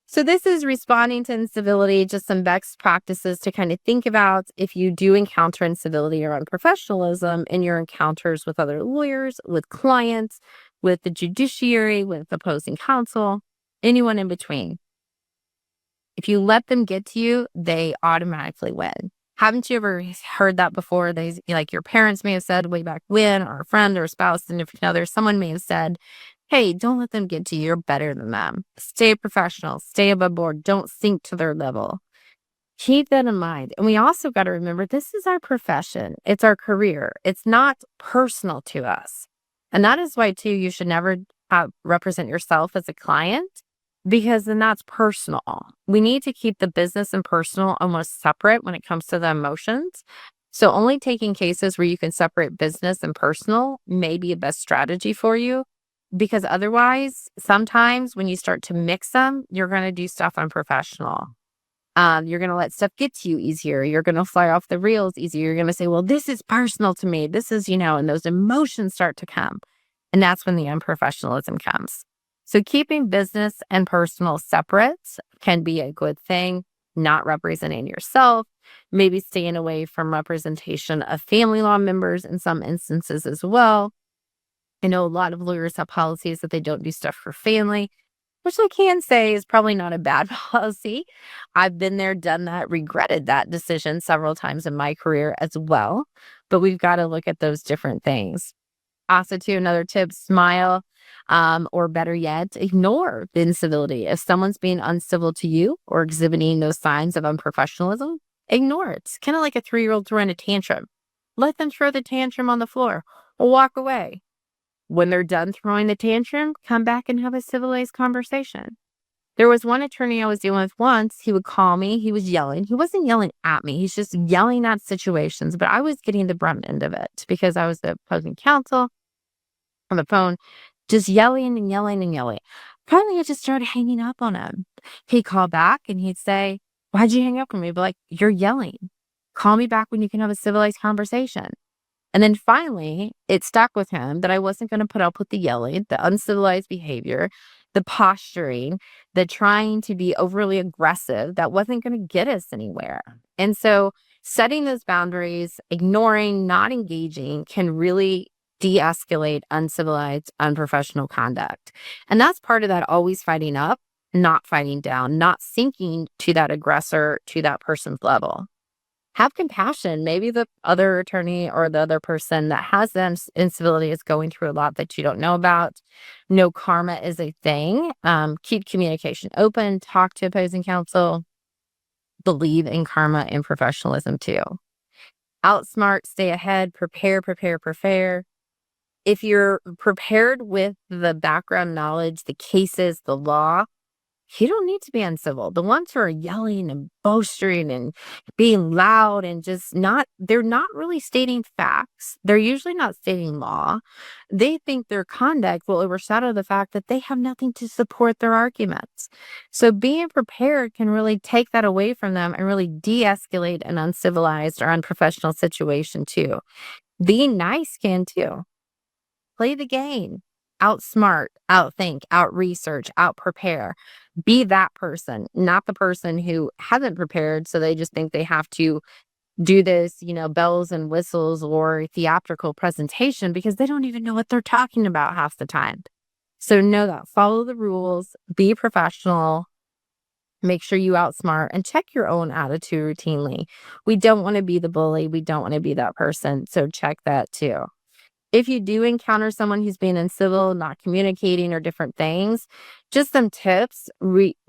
So this is responding to incivility, just some best practices to kind of think about if you do encounter incivility or unprofessionalism in your encounters with other lawyers, with clients, with the judiciary, with opposing counsel, anyone in between. If you let them get to you, they automatically win. Haven't you ever heard that before? Like your parents may have said way back when, or a friend or a spouse, and if other, someone may have said, hey, don't let them get to you. You're better than them. Stay professional, stay above board. Don't sink to their level. Keep that in mind. And we also got to remember, this is our profession. It's our career. It's not personal to us. And that is why, too, you should never represent yourself as a client, because then that's personal. We need to keep the business and personal almost separate when it comes to the emotions. So only taking cases where you can separate business and personal may be a best strategy for you, because otherwise, sometimes when you start to mix them, you're going to do stuff unprofessional. You're going to let stuff get to you easier. You're going to fly off the rails easier. You're going to say, well, this is personal to me. This is, and those emotions start to come. And that's when the unprofessionalism comes. So keeping business and personal separate can be a good thing. Not representing yourself, maybe staying away from representation of family law members in some instances as well. I know a lot of lawyers have policies that they don't do stuff for family, which I can say is probably not a bad policy. I've been there, done that, regretted that decision several times in my career as well. But we've got to look at those different things. Also, too, another tip, smile, or better yet, ignore the incivility. If someone's being uncivil to you or exhibiting those signs of unprofessionalism, ignore it. It's kind of like a 3-year-old throwing a tantrum. Let them throw the tantrum on the floor or walk away. When they're done throwing the tantrum, come back and have a civilized conversation. There was one attorney I was dealing with once. He would call me. He was yelling. He wasn't yelling at me. He's just yelling at situations, but I was getting the brunt end of it because I was the opposing counsel on the phone, just yelling and yelling and yelling. Finally, I just started hanging up on him. He'd call back and he'd say, "Why'd you hang up on me?" But like, "You're yelling. Call me back when you can have a civilized conversation." And then finally, it stuck with him that I wasn't going to put up with the yelling, the uncivilized behavior, the posturing, the trying to be overly aggressive that wasn't going to get us anywhere. And so setting those boundaries, ignoring, not engaging can really de-escalate uncivilized, unprofessional conduct. And that's part of that always fighting up, not fighting down, not sinking to that aggressor, to that person's level. Have compassion. Maybe the other attorney or the other person that has the incivility is going through a lot that you don't know about. No karma is a thing. Keep communication open. Talk to opposing counsel. Believe in karma and professionalism too. Outsmart, stay ahead, prepare, prepare, prepare. If you're prepared with the background knowledge, the cases, the law, you don't need to be uncivil. The ones who are yelling and boastering and being loud and just they're not really stating facts. They're usually not stating law. They think their conduct will overshadow the fact that they have nothing to support their arguments. So being prepared can really take that away from them and really de-escalate an uncivilized or unprofessional situation too. Being nice can too. Play the game. Outsmart, outthink, out-research, out-prepare. Be that person, not the person who hasn't prepared, so they just think they have to do this, bells and whistles or theatrical presentation because they don't even know what they're talking about half the time. So know that. Follow the rules. Be professional. Make sure you outsmart and check your own attitude routinely. We don't want to be the bully. We don't want to be that person. So check that too. If you do encounter someone who's being uncivil, not communicating, or different things, just some tips,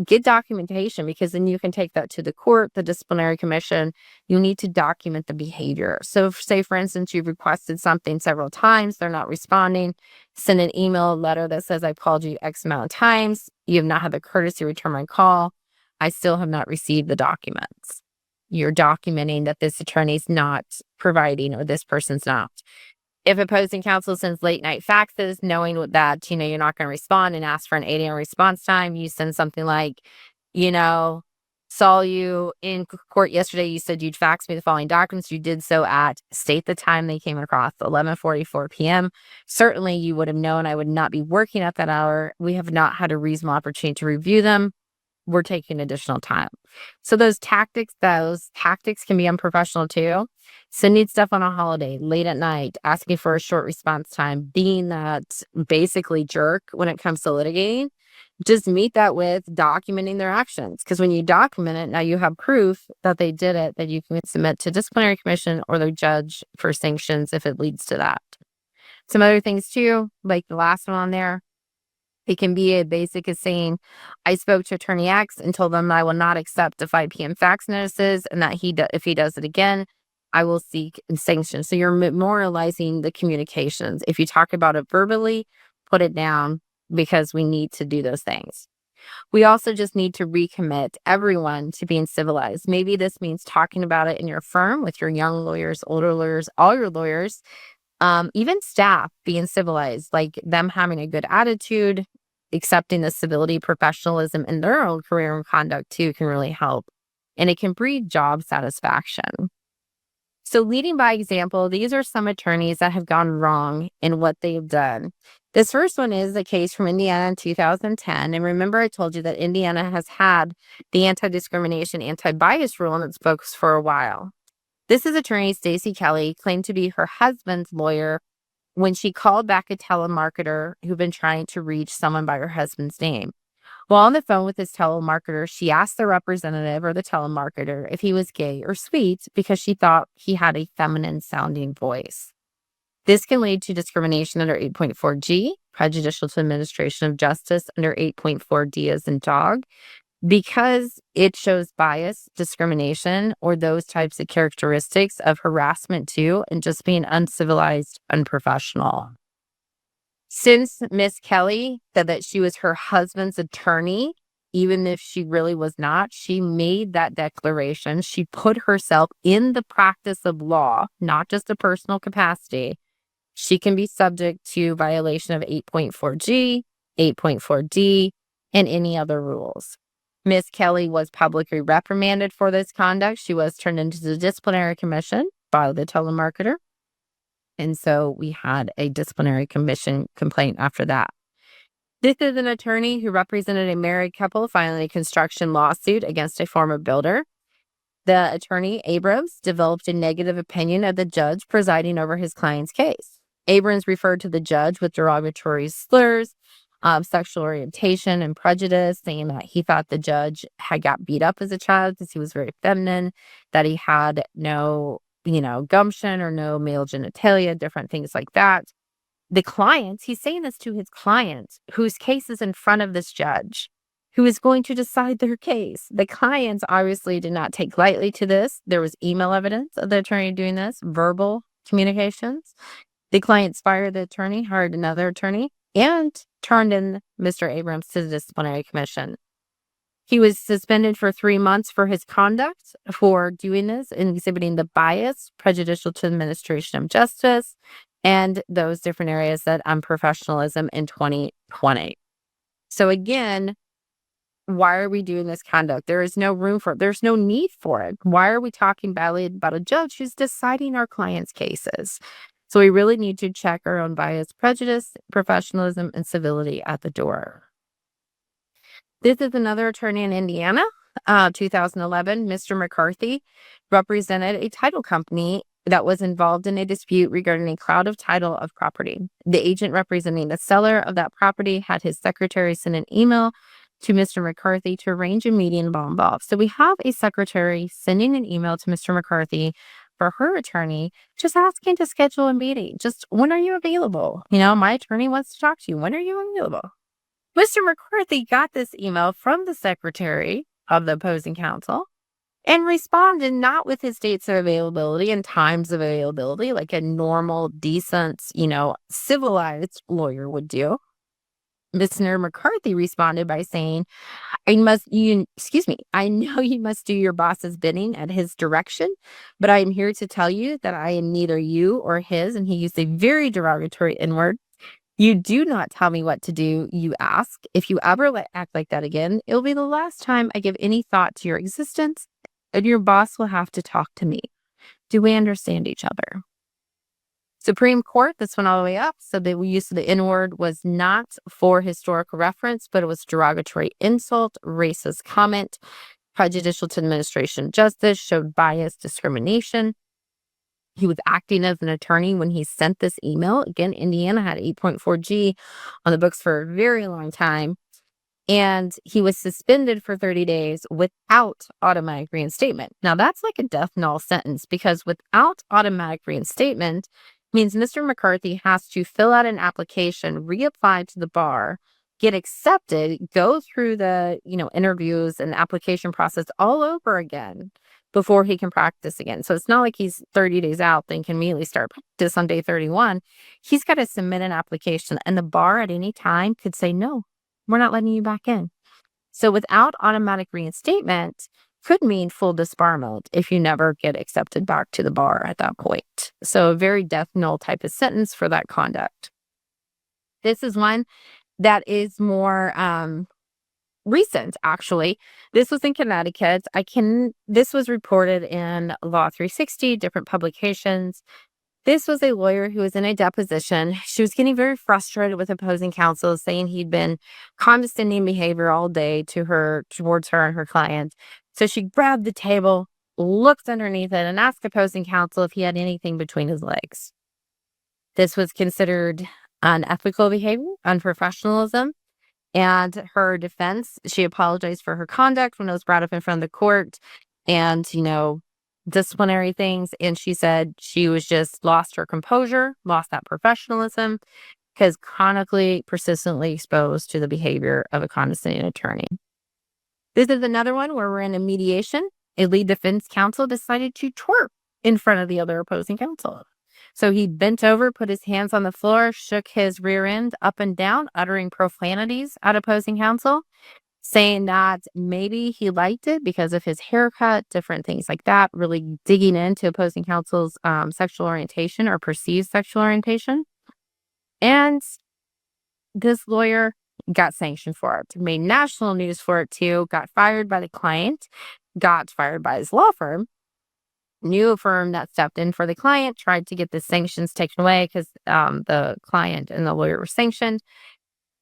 get documentation because then you can take that to the court, the disciplinary commission. You need to document the behavior. So say, for instance, you've requested something several times, they're not responding, send an email, letter that says, "I've called you X amount of times. You have not had the courtesy to return my call. I still have not received the documents." You're documenting that this attorney's not providing or this person's not. If opposing counsel sends late night faxes, knowing that, you're not going to respond and ask for an 8 a.m. response time, you send something like, you know, "Saw you in court yesterday. You said you'd fax me the following documents. You did so at," state the time they came across, 11:44 p.m. Certainly you would have known I would not be working at that hour. We have not had a reasonable opportunity to review them. We're taking additional time. So those tactics can be unprofessional too. Sending stuff on a holiday, late at night, asking for a short response time, being that basically jerk when it comes to litigating, just meet that with documenting their actions. Because when you document it, now you have proof that they did it, that you can submit to disciplinary commission or the judge for sanctions if it leads to that. Some other things too, like the last one on there, it can be as basic as saying, "I spoke to attorney X and told them I will not accept the 5 p.m. fax notices and that if he does it again, I will seek sanctions." So you're memorializing the communications. If you talk about it verbally, put it down because we need to do those things. We also just need to recommit everyone to being civilized. Maybe this means talking about it in your firm with your young lawyers, older lawyers, all your lawyers, even staff being civilized, like them having a good attitude, accepting the civility, professionalism in their own career and conduct too can really help. And it can breed job satisfaction. So leading by example, these are some attorneys that have gone wrong in what they've done. This first one is a case from Indiana in 2010. And remember, I told you that Indiana has had the anti-discrimination, anti-bias rule in its books for a while. This is attorney Stacey Kelly, claimed to be her husband's lawyer when she called back a telemarketer who'd been trying to reach someone by her husband's name. While on the phone with this telemarketer, she asked the representative or the telemarketer if he was gay or sweet because she thought he had a feminine sounding voice. This can lead to discrimination under 8.4G, prejudicial to administration of justice under 8.4D as in dog, because it shows bias, discrimination, or those types of characteristics of harassment too, and just being uncivilized, unprofessional. Since Miss Kelly said that she was her husband's attorney, even if she really was not, she made that declaration. She put herself in the practice of law, not just a personal capacity. She can be subject to violation of 8.4G, 8.4D, and any other rules. Miss Kelly was publicly reprimanded for this conduct. She was turned into the disciplinary commission by the telemarketer. And so we had a disciplinary commission complaint after that. This is an attorney who represented a married couple filing a construction lawsuit against a former builder. The attorney, Abrams, developed a negative opinion of the judge presiding over his client's case. Abrams referred to the judge with derogatory slurs of sexual orientation and prejudice, saying that he thought the judge had got beat up as a child because he was very feminine, that he had no, gumption or no male genitalia, different things like that. The clients, he's saying this to his client, whose case is in front of this judge, who is going to decide their case. The clients obviously did not take lightly to this. There was email evidence of the attorney doing this, verbal communications. The clients fired the attorney, hired another attorney, and turned in Mr. Abrams to the disciplinary commission. He was suspended for 3 months for his conduct for doing this and exhibiting the bias prejudicial to the administration of justice and those different areas that unprofessionalism in 2020. So again, why are we doing this conduct? There is no room for it. There's no need for it. Why are we talking badly about a judge who's deciding our clients' cases? So we really need to check our own bias, prejudice, professionalism, and civility at the door. This is another attorney in Indiana, 2011. Mr. McCarthy represented a title company that was involved in a dispute regarding a cloud of title of property. The agent representing the seller of that property had his secretary send an email to Mr. McCarthy to arrange a meeting involved. So we have a secretary sending an email to Mr. McCarthy for her attorney, just asking to schedule a meeting. Just, when are you available? My attorney wants to talk to you. When are you available? Mr. McCarthy got this email from the secretary of the opposing counsel and responded not with his dates of availability and times of availability like a normal, decent, civilized lawyer would do. Mr. McCarthy responded by saying, I know you must do your boss's bidding at his direction, but I am here to tell you that I am neither you or his, and he used a very derogatory N-word. You do not tell me what to do, you ask. If you ever act like that again, it'll be the last time I give any thought to your existence, and your boss will have to talk to me. Do we understand each other? Supreme Court, this went all the way up, said the use of the N-word was not for historical reference, but it was derogatory insult, racist comment, prejudicial to administration of justice, showed bias, discrimination. He was acting as an attorney when he sent this email. Again, Indiana had 8.4G on the books for a very long time. And he was suspended for 30 days without automatic reinstatement. Now, that's like a death knell sentence, because without automatic reinstatement means Mr. McCarthy has to fill out an application, reapply to the bar, get accepted, go through the, interviews and application process all over again before he can practice again. So it's not like he's 30 days out, then can immediately start practice on day 31. He's got to submit an application, and the bar at any time could say, no, we're not letting you back in. So without automatic reinstatement could mean full disbarment if you never get accepted back to the bar at that point. So a very death knell type of sentence for that conduct. This is one that is more recent, actually. This was in Connecticut. This was reported in Law 360, different publications. This was a lawyer who was in a deposition. She was getting very frustrated with opposing counsel, saying he'd been condescending behavior all day towards her and her client. So she grabbed the table, looked underneath it, and asked opposing counsel if he had anything between his legs. This was considered unethical behavior, unprofessionalism. And her defense, she apologized for her conduct when it was brought up in front of the court. And, disciplinary things. And she said she was just lost her composure, lost that professionalism, because chronically, persistently exposed to the behavior of a condescending attorney. This is another one where we're in a mediation. A lead defense counsel decided to twerk in front of the other opposing counsel. So he bent over, put his hands on the floor, shook his rear end up and down, uttering profanities at opposing counsel, saying that maybe he liked it because of his haircut, different things like that, really digging into opposing counsel's sexual orientation or perceived sexual orientation. And this lawyer got sanctioned for it, made national news for it too, got fired by the client, got fired by his law firm, new firm that stepped in for the client, tried to get the sanctions taken away because the client and the lawyer were sanctioned.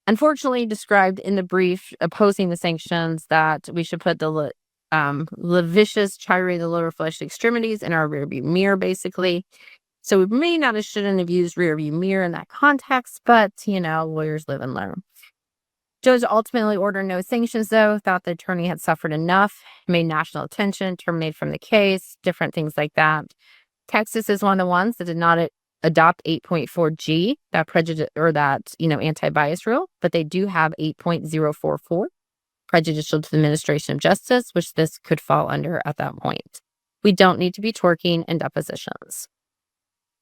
Unfortunately, described in the brief opposing the sanctions that we should put the lascivious gyrating the lower flesh extremities in our rearview mirror, basically. So we may not have shouldn't have used rearview mirror in that context, but lawyers live and learn. Judge ultimately ordered no sanctions, though, thought the attorney had suffered enough, made national attention, terminated from the case, different things like that. Texas is one of the ones that did not adopt 8.4G, that prejudice or that, anti-bias rule, but they do have 8.044, prejudicial to the administration of justice, which this could fall under at that point. We don't need to be twerking in depositions.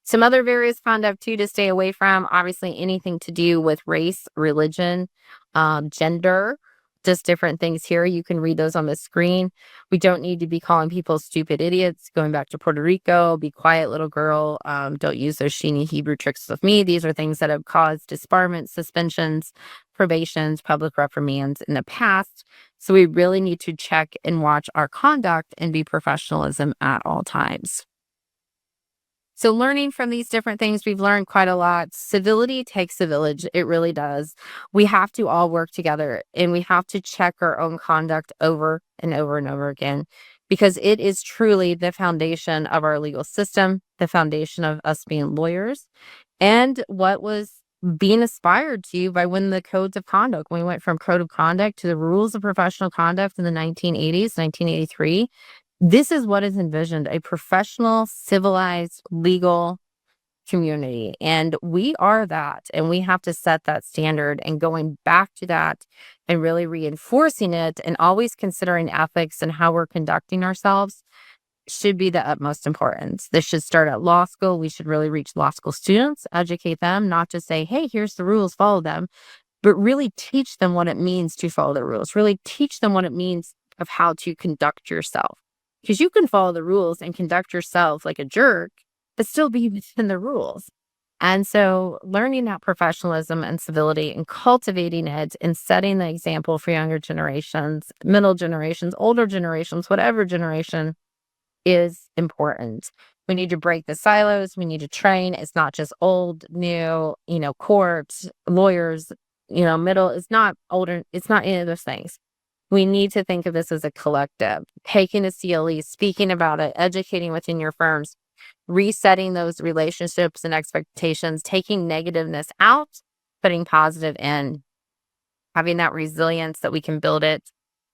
Some other various conduct too to stay away from, obviously anything to do with race, religion, gender, just different things here. You can read those on the screen. We don't need to be calling people stupid idiots. Going back to Puerto Rico, be quiet, little girl. Don't use those sheeny Hebrew tricks with me. These are things that have caused disbarments, suspensions, probations, public reprimands in the past. So we really need to check and watch our conduct and be professionalism at all times. So learning from these different things, we've learned quite a lot. Civility takes a village. It really does. We have to all work together and we have to check our own conduct over and over and over again, because it is truly the foundation of our legal system, the foundation of us being lawyers, and what was being aspired to by when the codes of conduct, when we went from code of conduct to the rules of professional conduct in the 1980s, 1983. This is what is envisioned, a professional, civilized, legal community. And we are that. And we have to set that standard, and going back to that and really reinforcing it and always considering ethics and how we're conducting ourselves should be the utmost importance. This should start at law school. We should really reach law school students, educate them, not just say, hey, here's the rules, follow them, but really teach them what it means to follow the rules, really teach them what it means of how to conduct yourself. Because you can follow the rules and conduct yourself like a jerk, but still be within the rules. And so learning that professionalism and civility and cultivating it and setting the example for younger generations, middle generations, older generations, whatever generation, is important. We need to break the silos. We need to train. It's not just old, new, courts, lawyers, middle. It's not older. It's not any of those things. We need to think of this as a collective, taking a CLE, speaking about it, educating within your firms, resetting those relationships and expectations, taking negativeness out, putting positive in, having that resilience that we can build it,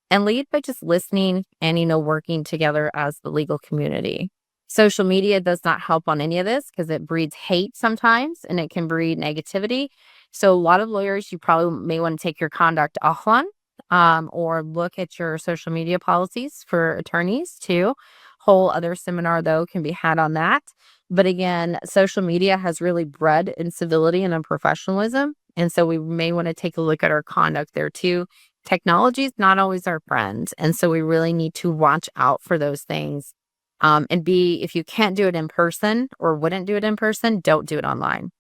and lead by just listening and, working together as the legal community. Social media does not help on any of this because it breeds hate sometimes and it can breed negativity. So a lot of lawyers, you probably may want to take your conduct offline, or look at your social media policies for attorneys too. Whole other seminar though can be had on that. But again, social media has really bred incivility and unprofessionalism. And so we may want to take a look at our conduct there too. Technology is not always our friend. And so we really need to watch out for those things. And if you can't do it in person or wouldn't do it in person, don't do it online.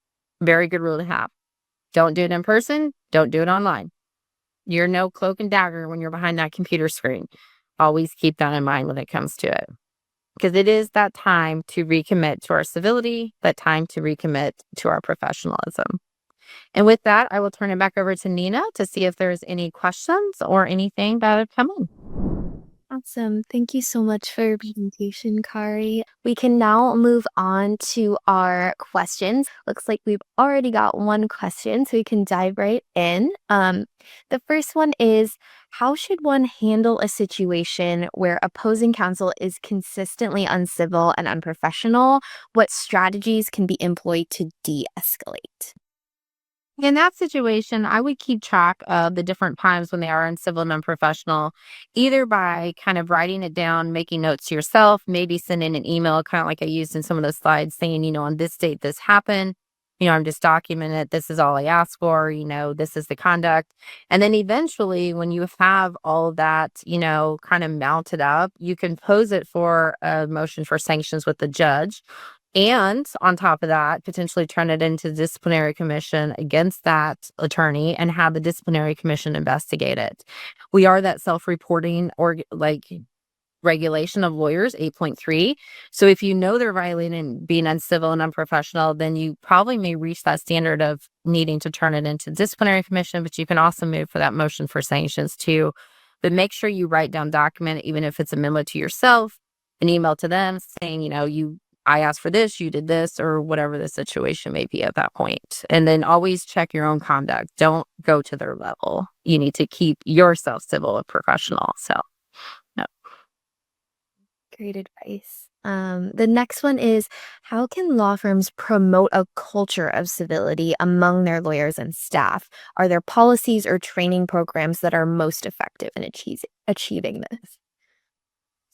Very good rule to have. Don't do it in person. Don't do it online. You're no cloak and dagger when you're behind that computer screen. Always keep that in mind when it comes to it. Because it is that time to recommit to our civility, that time to recommit to our professionalism. And with that, I will turn it back over to Nina to see if there's any questions or anything that have come in. Awesome. Thank you so much for your presentation, Kari. We can now move on to our questions. Looks like we've already got one question, so we can dive right in. The first one is, how should one handle a situation where opposing counsel is consistently uncivil and unprofessional? What strategies can be employed to de-escalate? In that situation, I would keep track of the different times when they are uncivil and unprofessional, either by kind of writing it down, making notes to yourself, maybe sending an email, kind of like I used in some of those slides, saying, on this date, this happened. I'm just documenting it. This is all I asked for. This is the conduct. And then eventually, when you have all of that, kind of mounted up, you can pose it for a motion for sanctions with the judge. And on top of that, potentially turn it into disciplinary commission against that attorney and have the disciplinary commission investigate it. We are that self-reporting or like regulation of lawyers, 8.3. So if you know they're violating being uncivil and unprofessional, then you probably may reach that standard of needing to turn it into disciplinary commission, but you can also move for that motion for sanctions too. But make sure you write down, document it, even if it's a memo to yourself, an email to them saying, I asked for this, you did this, or whatever the situation may be at that point. And then always check your own conduct. Don't go to their level. You need to keep yourself civil and professional. So, no. Great advice. The next one is, how can law firms promote a culture of civility among their lawyers and staff? Are there policies or training programs that are most effective in achieving this?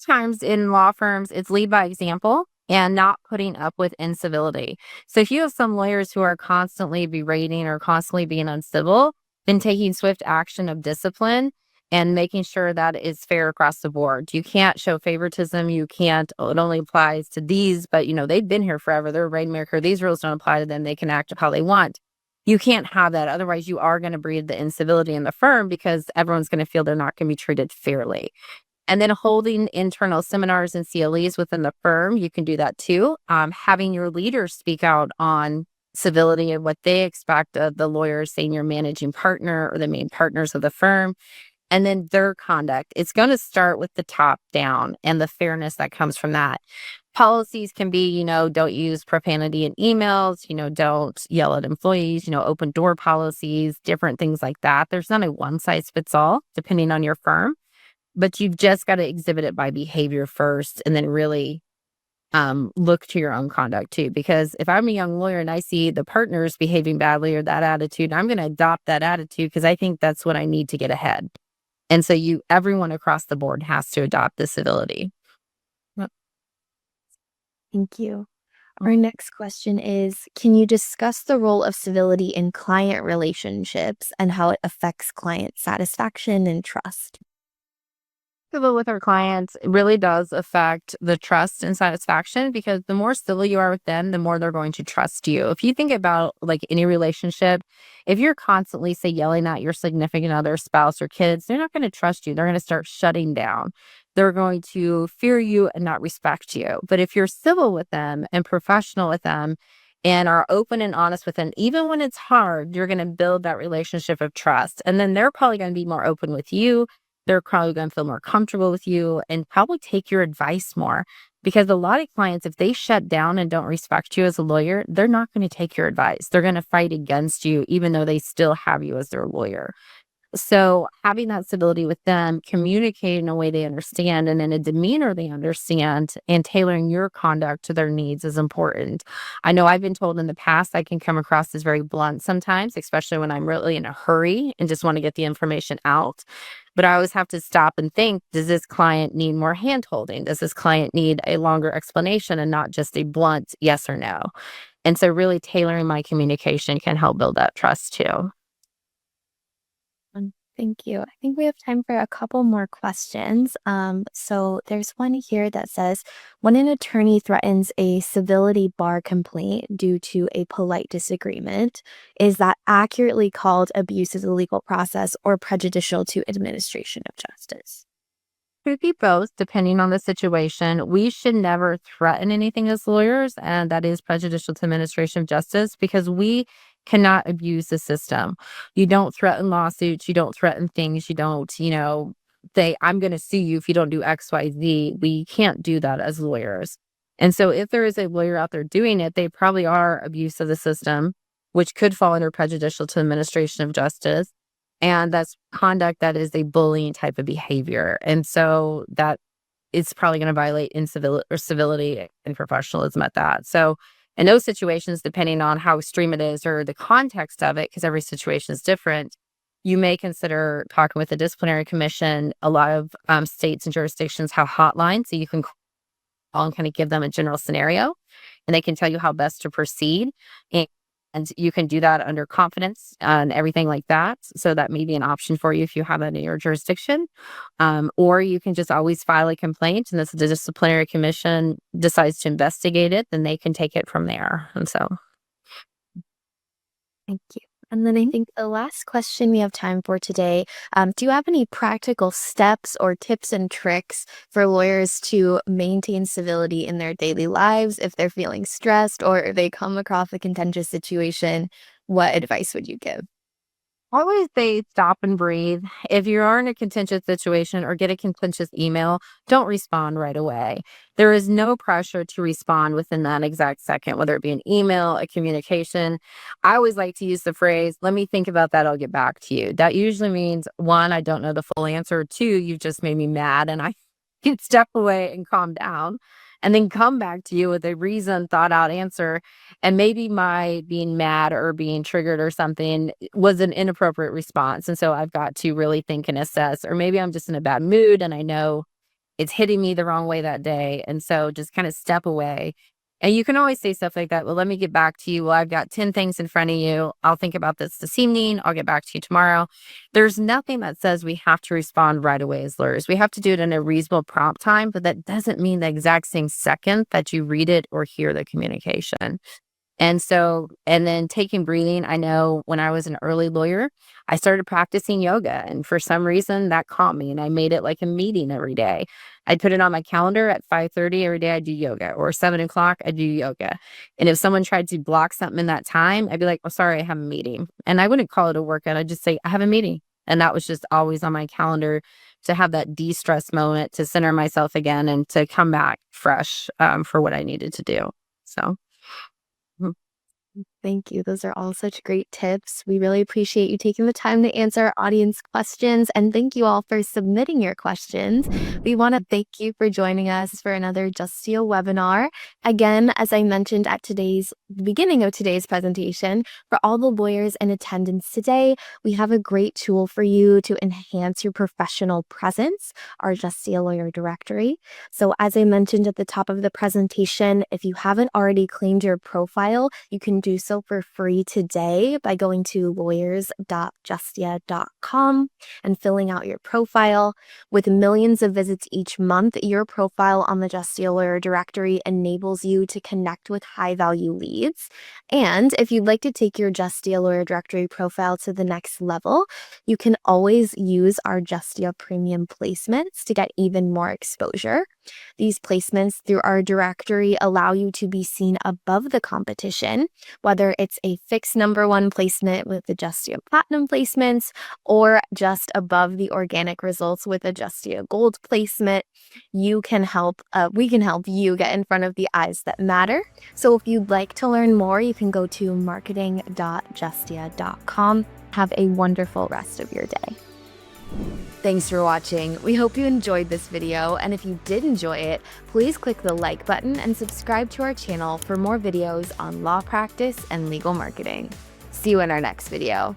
Times in law firms, it's lead by example and not putting up with incivility. So if you have some lawyers who are constantly berating or constantly being uncivil, then taking swift action of discipline and making sure that it's fair across the board. You can't show favoritism. You can't, oh, it only applies to these, but they've been here forever. They're a rainmaker. These rules don't apply to them. They can act how they want. You can't have that. Otherwise, you are going to breed the incivility in the firm because everyone's going to feel they're not going to be treated fairly. And then holding internal seminars and CLEs within the firm, you can do that too. Having your leaders speak out on civility and what they expect of the lawyers, saying your managing partner or the main partners of the firm, and then their conduct. It's going to start with the top down and the fairness that comes from that. Policies can be, don't use profanity in emails, don't yell at employees, open door policies, different things like that. There's not a one size fits all depending on your firm. But you've just got to exhibit it by behavior first and then really look to your own conduct too. Because if I'm a young lawyer and I see the partners behaving badly or that attitude, I'm going to adopt that attitude because I think that's what I need to get ahead. And so everyone across the board has to adopt this civility. Yep. Thank you. Our next question is, can you discuss the role of civility in client relationships and how it affects client satisfaction and trust? Civil with our clients, it really does affect the trust and satisfaction because the more civil you are with them, the more they're going to trust you. If you think about like any relationship, if you're constantly, say, yelling at your significant other, spouse, or kids, they're not going to trust you. They're going to start shutting down. They're going to fear you and not respect you. But if you're civil with them and professional with them and are open and honest with them, even when it's hard, you're going to build that relationship of trust. And then they're probably going to be more open with you. They're probably going to feel more comfortable with you and probably take your advice more. Because a lot of clients, if they shut down and don't respect you as a lawyer, they're not going to take your advice. They're going to fight against you, even though they still have you as their lawyer. So having that civility with them, communicating in a way they understand and in a demeanor they understand, and tailoring your conduct to their needs is important. I know I've been told in the past I can come across as very blunt sometimes, especially when I'm really in a hurry and just want to get the information out. But I always have to stop and think, does this client need more hand holding? Does this client need a longer explanation and not just a blunt yes or no? And so really tailoring my communication can help build that trust too. Thank you. I think we have time for a couple more questions. So there's one here that says, when an attorney threatens a civility bar complaint due to a polite disagreement, is that accurately called abuse of the legal process or prejudicial to administration of justice? Could be both, depending on the situation. We should never threaten anything as lawyers, and that is prejudicial to administration of justice because we cannot abuse the system. You don't threaten lawsuits, you don't threaten things, you don't, say, I'm going to sue you if you don't do XYZ. We can't do that as lawyers. And so if there is a lawyer out there doing it, they probably are abuse of the system, which could fall under prejudicial to administration of justice. And that's conduct that is a bullying type of behavior. And so that it's probably going to violate civility and professionalism at that. So in those situations, depending on how extreme it is or the context of it, because every situation is different, you may consider talking with the disciplinary commission. A lot of states and jurisdictions have hotlines, so you can call and kind of give them a general scenario, and they can tell you how best to proceed. And you can do that under confidence and everything like that. So that may be an option for you if you have that in your jurisdiction. Or you can just always file a complaint, and if the disciplinary commission decides to investigate it, then they can take it from there. And so, Thank you. And then I think the last question we have time for today, do you have any practical steps or tips and tricks for lawyers to maintain civility in their daily lives if they're feeling stressed or if they come across a contentious situation? What advice would you give? always say stop and breathe. If you are in a contentious situation or get a contentious email, don't respond right away. There is no pressure to respond within that exact second, whether it be an email, a communication. I always like to use the phrase, let me think about that, I'll get back to you. That usually means, one, I don't know the full answer. Two, you just made me mad and I can step away and calm down and then come back to you with a reasoned, thought out answer. And maybe my being mad or being triggered or something was an inappropriate response. And so I've got to really think and assess, or maybe I'm just in a bad mood and I know it's hitting me the wrong way that day. And so just kind of step away. And you can always say stuff like that. Well, let me get back to you. Well, I've got 10 things in front of you. I'll think about this evening. I'll get back to you tomorrow. There's nothing that says we have to respond right away as lawyers. We have to do it in a reasonable prompt time, but that doesn't mean the exact same second that you read it or hear the communication. And so, and then taking breathing, I know when I was an early lawyer, I started practicing yoga. And for some reason that caught me and I made it like a meeting every day. I'd put it on my calendar at 5:30 every day. I do yoga, or 7 o'clock. I do yoga. And if someone tried to block something in that time, I'd be like, oh, sorry, I have a meeting. And I wouldn't call it a workout. I'd just say, I have a meeting. And that was just always on my calendar to have that de-stress moment, to center myself again and to come back fresh for what I needed to do. So. Thank you. Those are all such great tips. We really appreciate you taking the time to answer our audience questions. And thank you all for submitting your questions. We want to thank you for joining us for another Justia webinar. Again, as I mentioned at the beginning of today's presentation, for all the lawyers in attendance today, we have a great tool for you to enhance your professional presence, our Justia Lawyer Directory. So as I mentioned at the top of the presentation, if you haven't already claimed your profile, you can do so for free today by going to lawyers.justia.com and filling out your profile. With millions of visits each month, your profile on the Justia Lawyer Directory enables you to connect with high-value leads. And if you'd like to take your Justia Lawyer Directory profile to the next level, you can always use our Justia Premium placements to get even more exposure. These placements through our directory allow you to be seen above the competition, whether it's a fixed #1 placement with the Justia Platinum placements or just above the organic results with a Justia Gold placement. We can help you get in front of the eyes that matter. So if you'd like to learn more, you can go to marketing.justia.com. Have a wonderful rest of your day. Thanks for watching. We hope you enjoyed this video, and if you did enjoy it, please click the like button and subscribe to our channel for more videos on law practice and legal marketing. See you in our next video.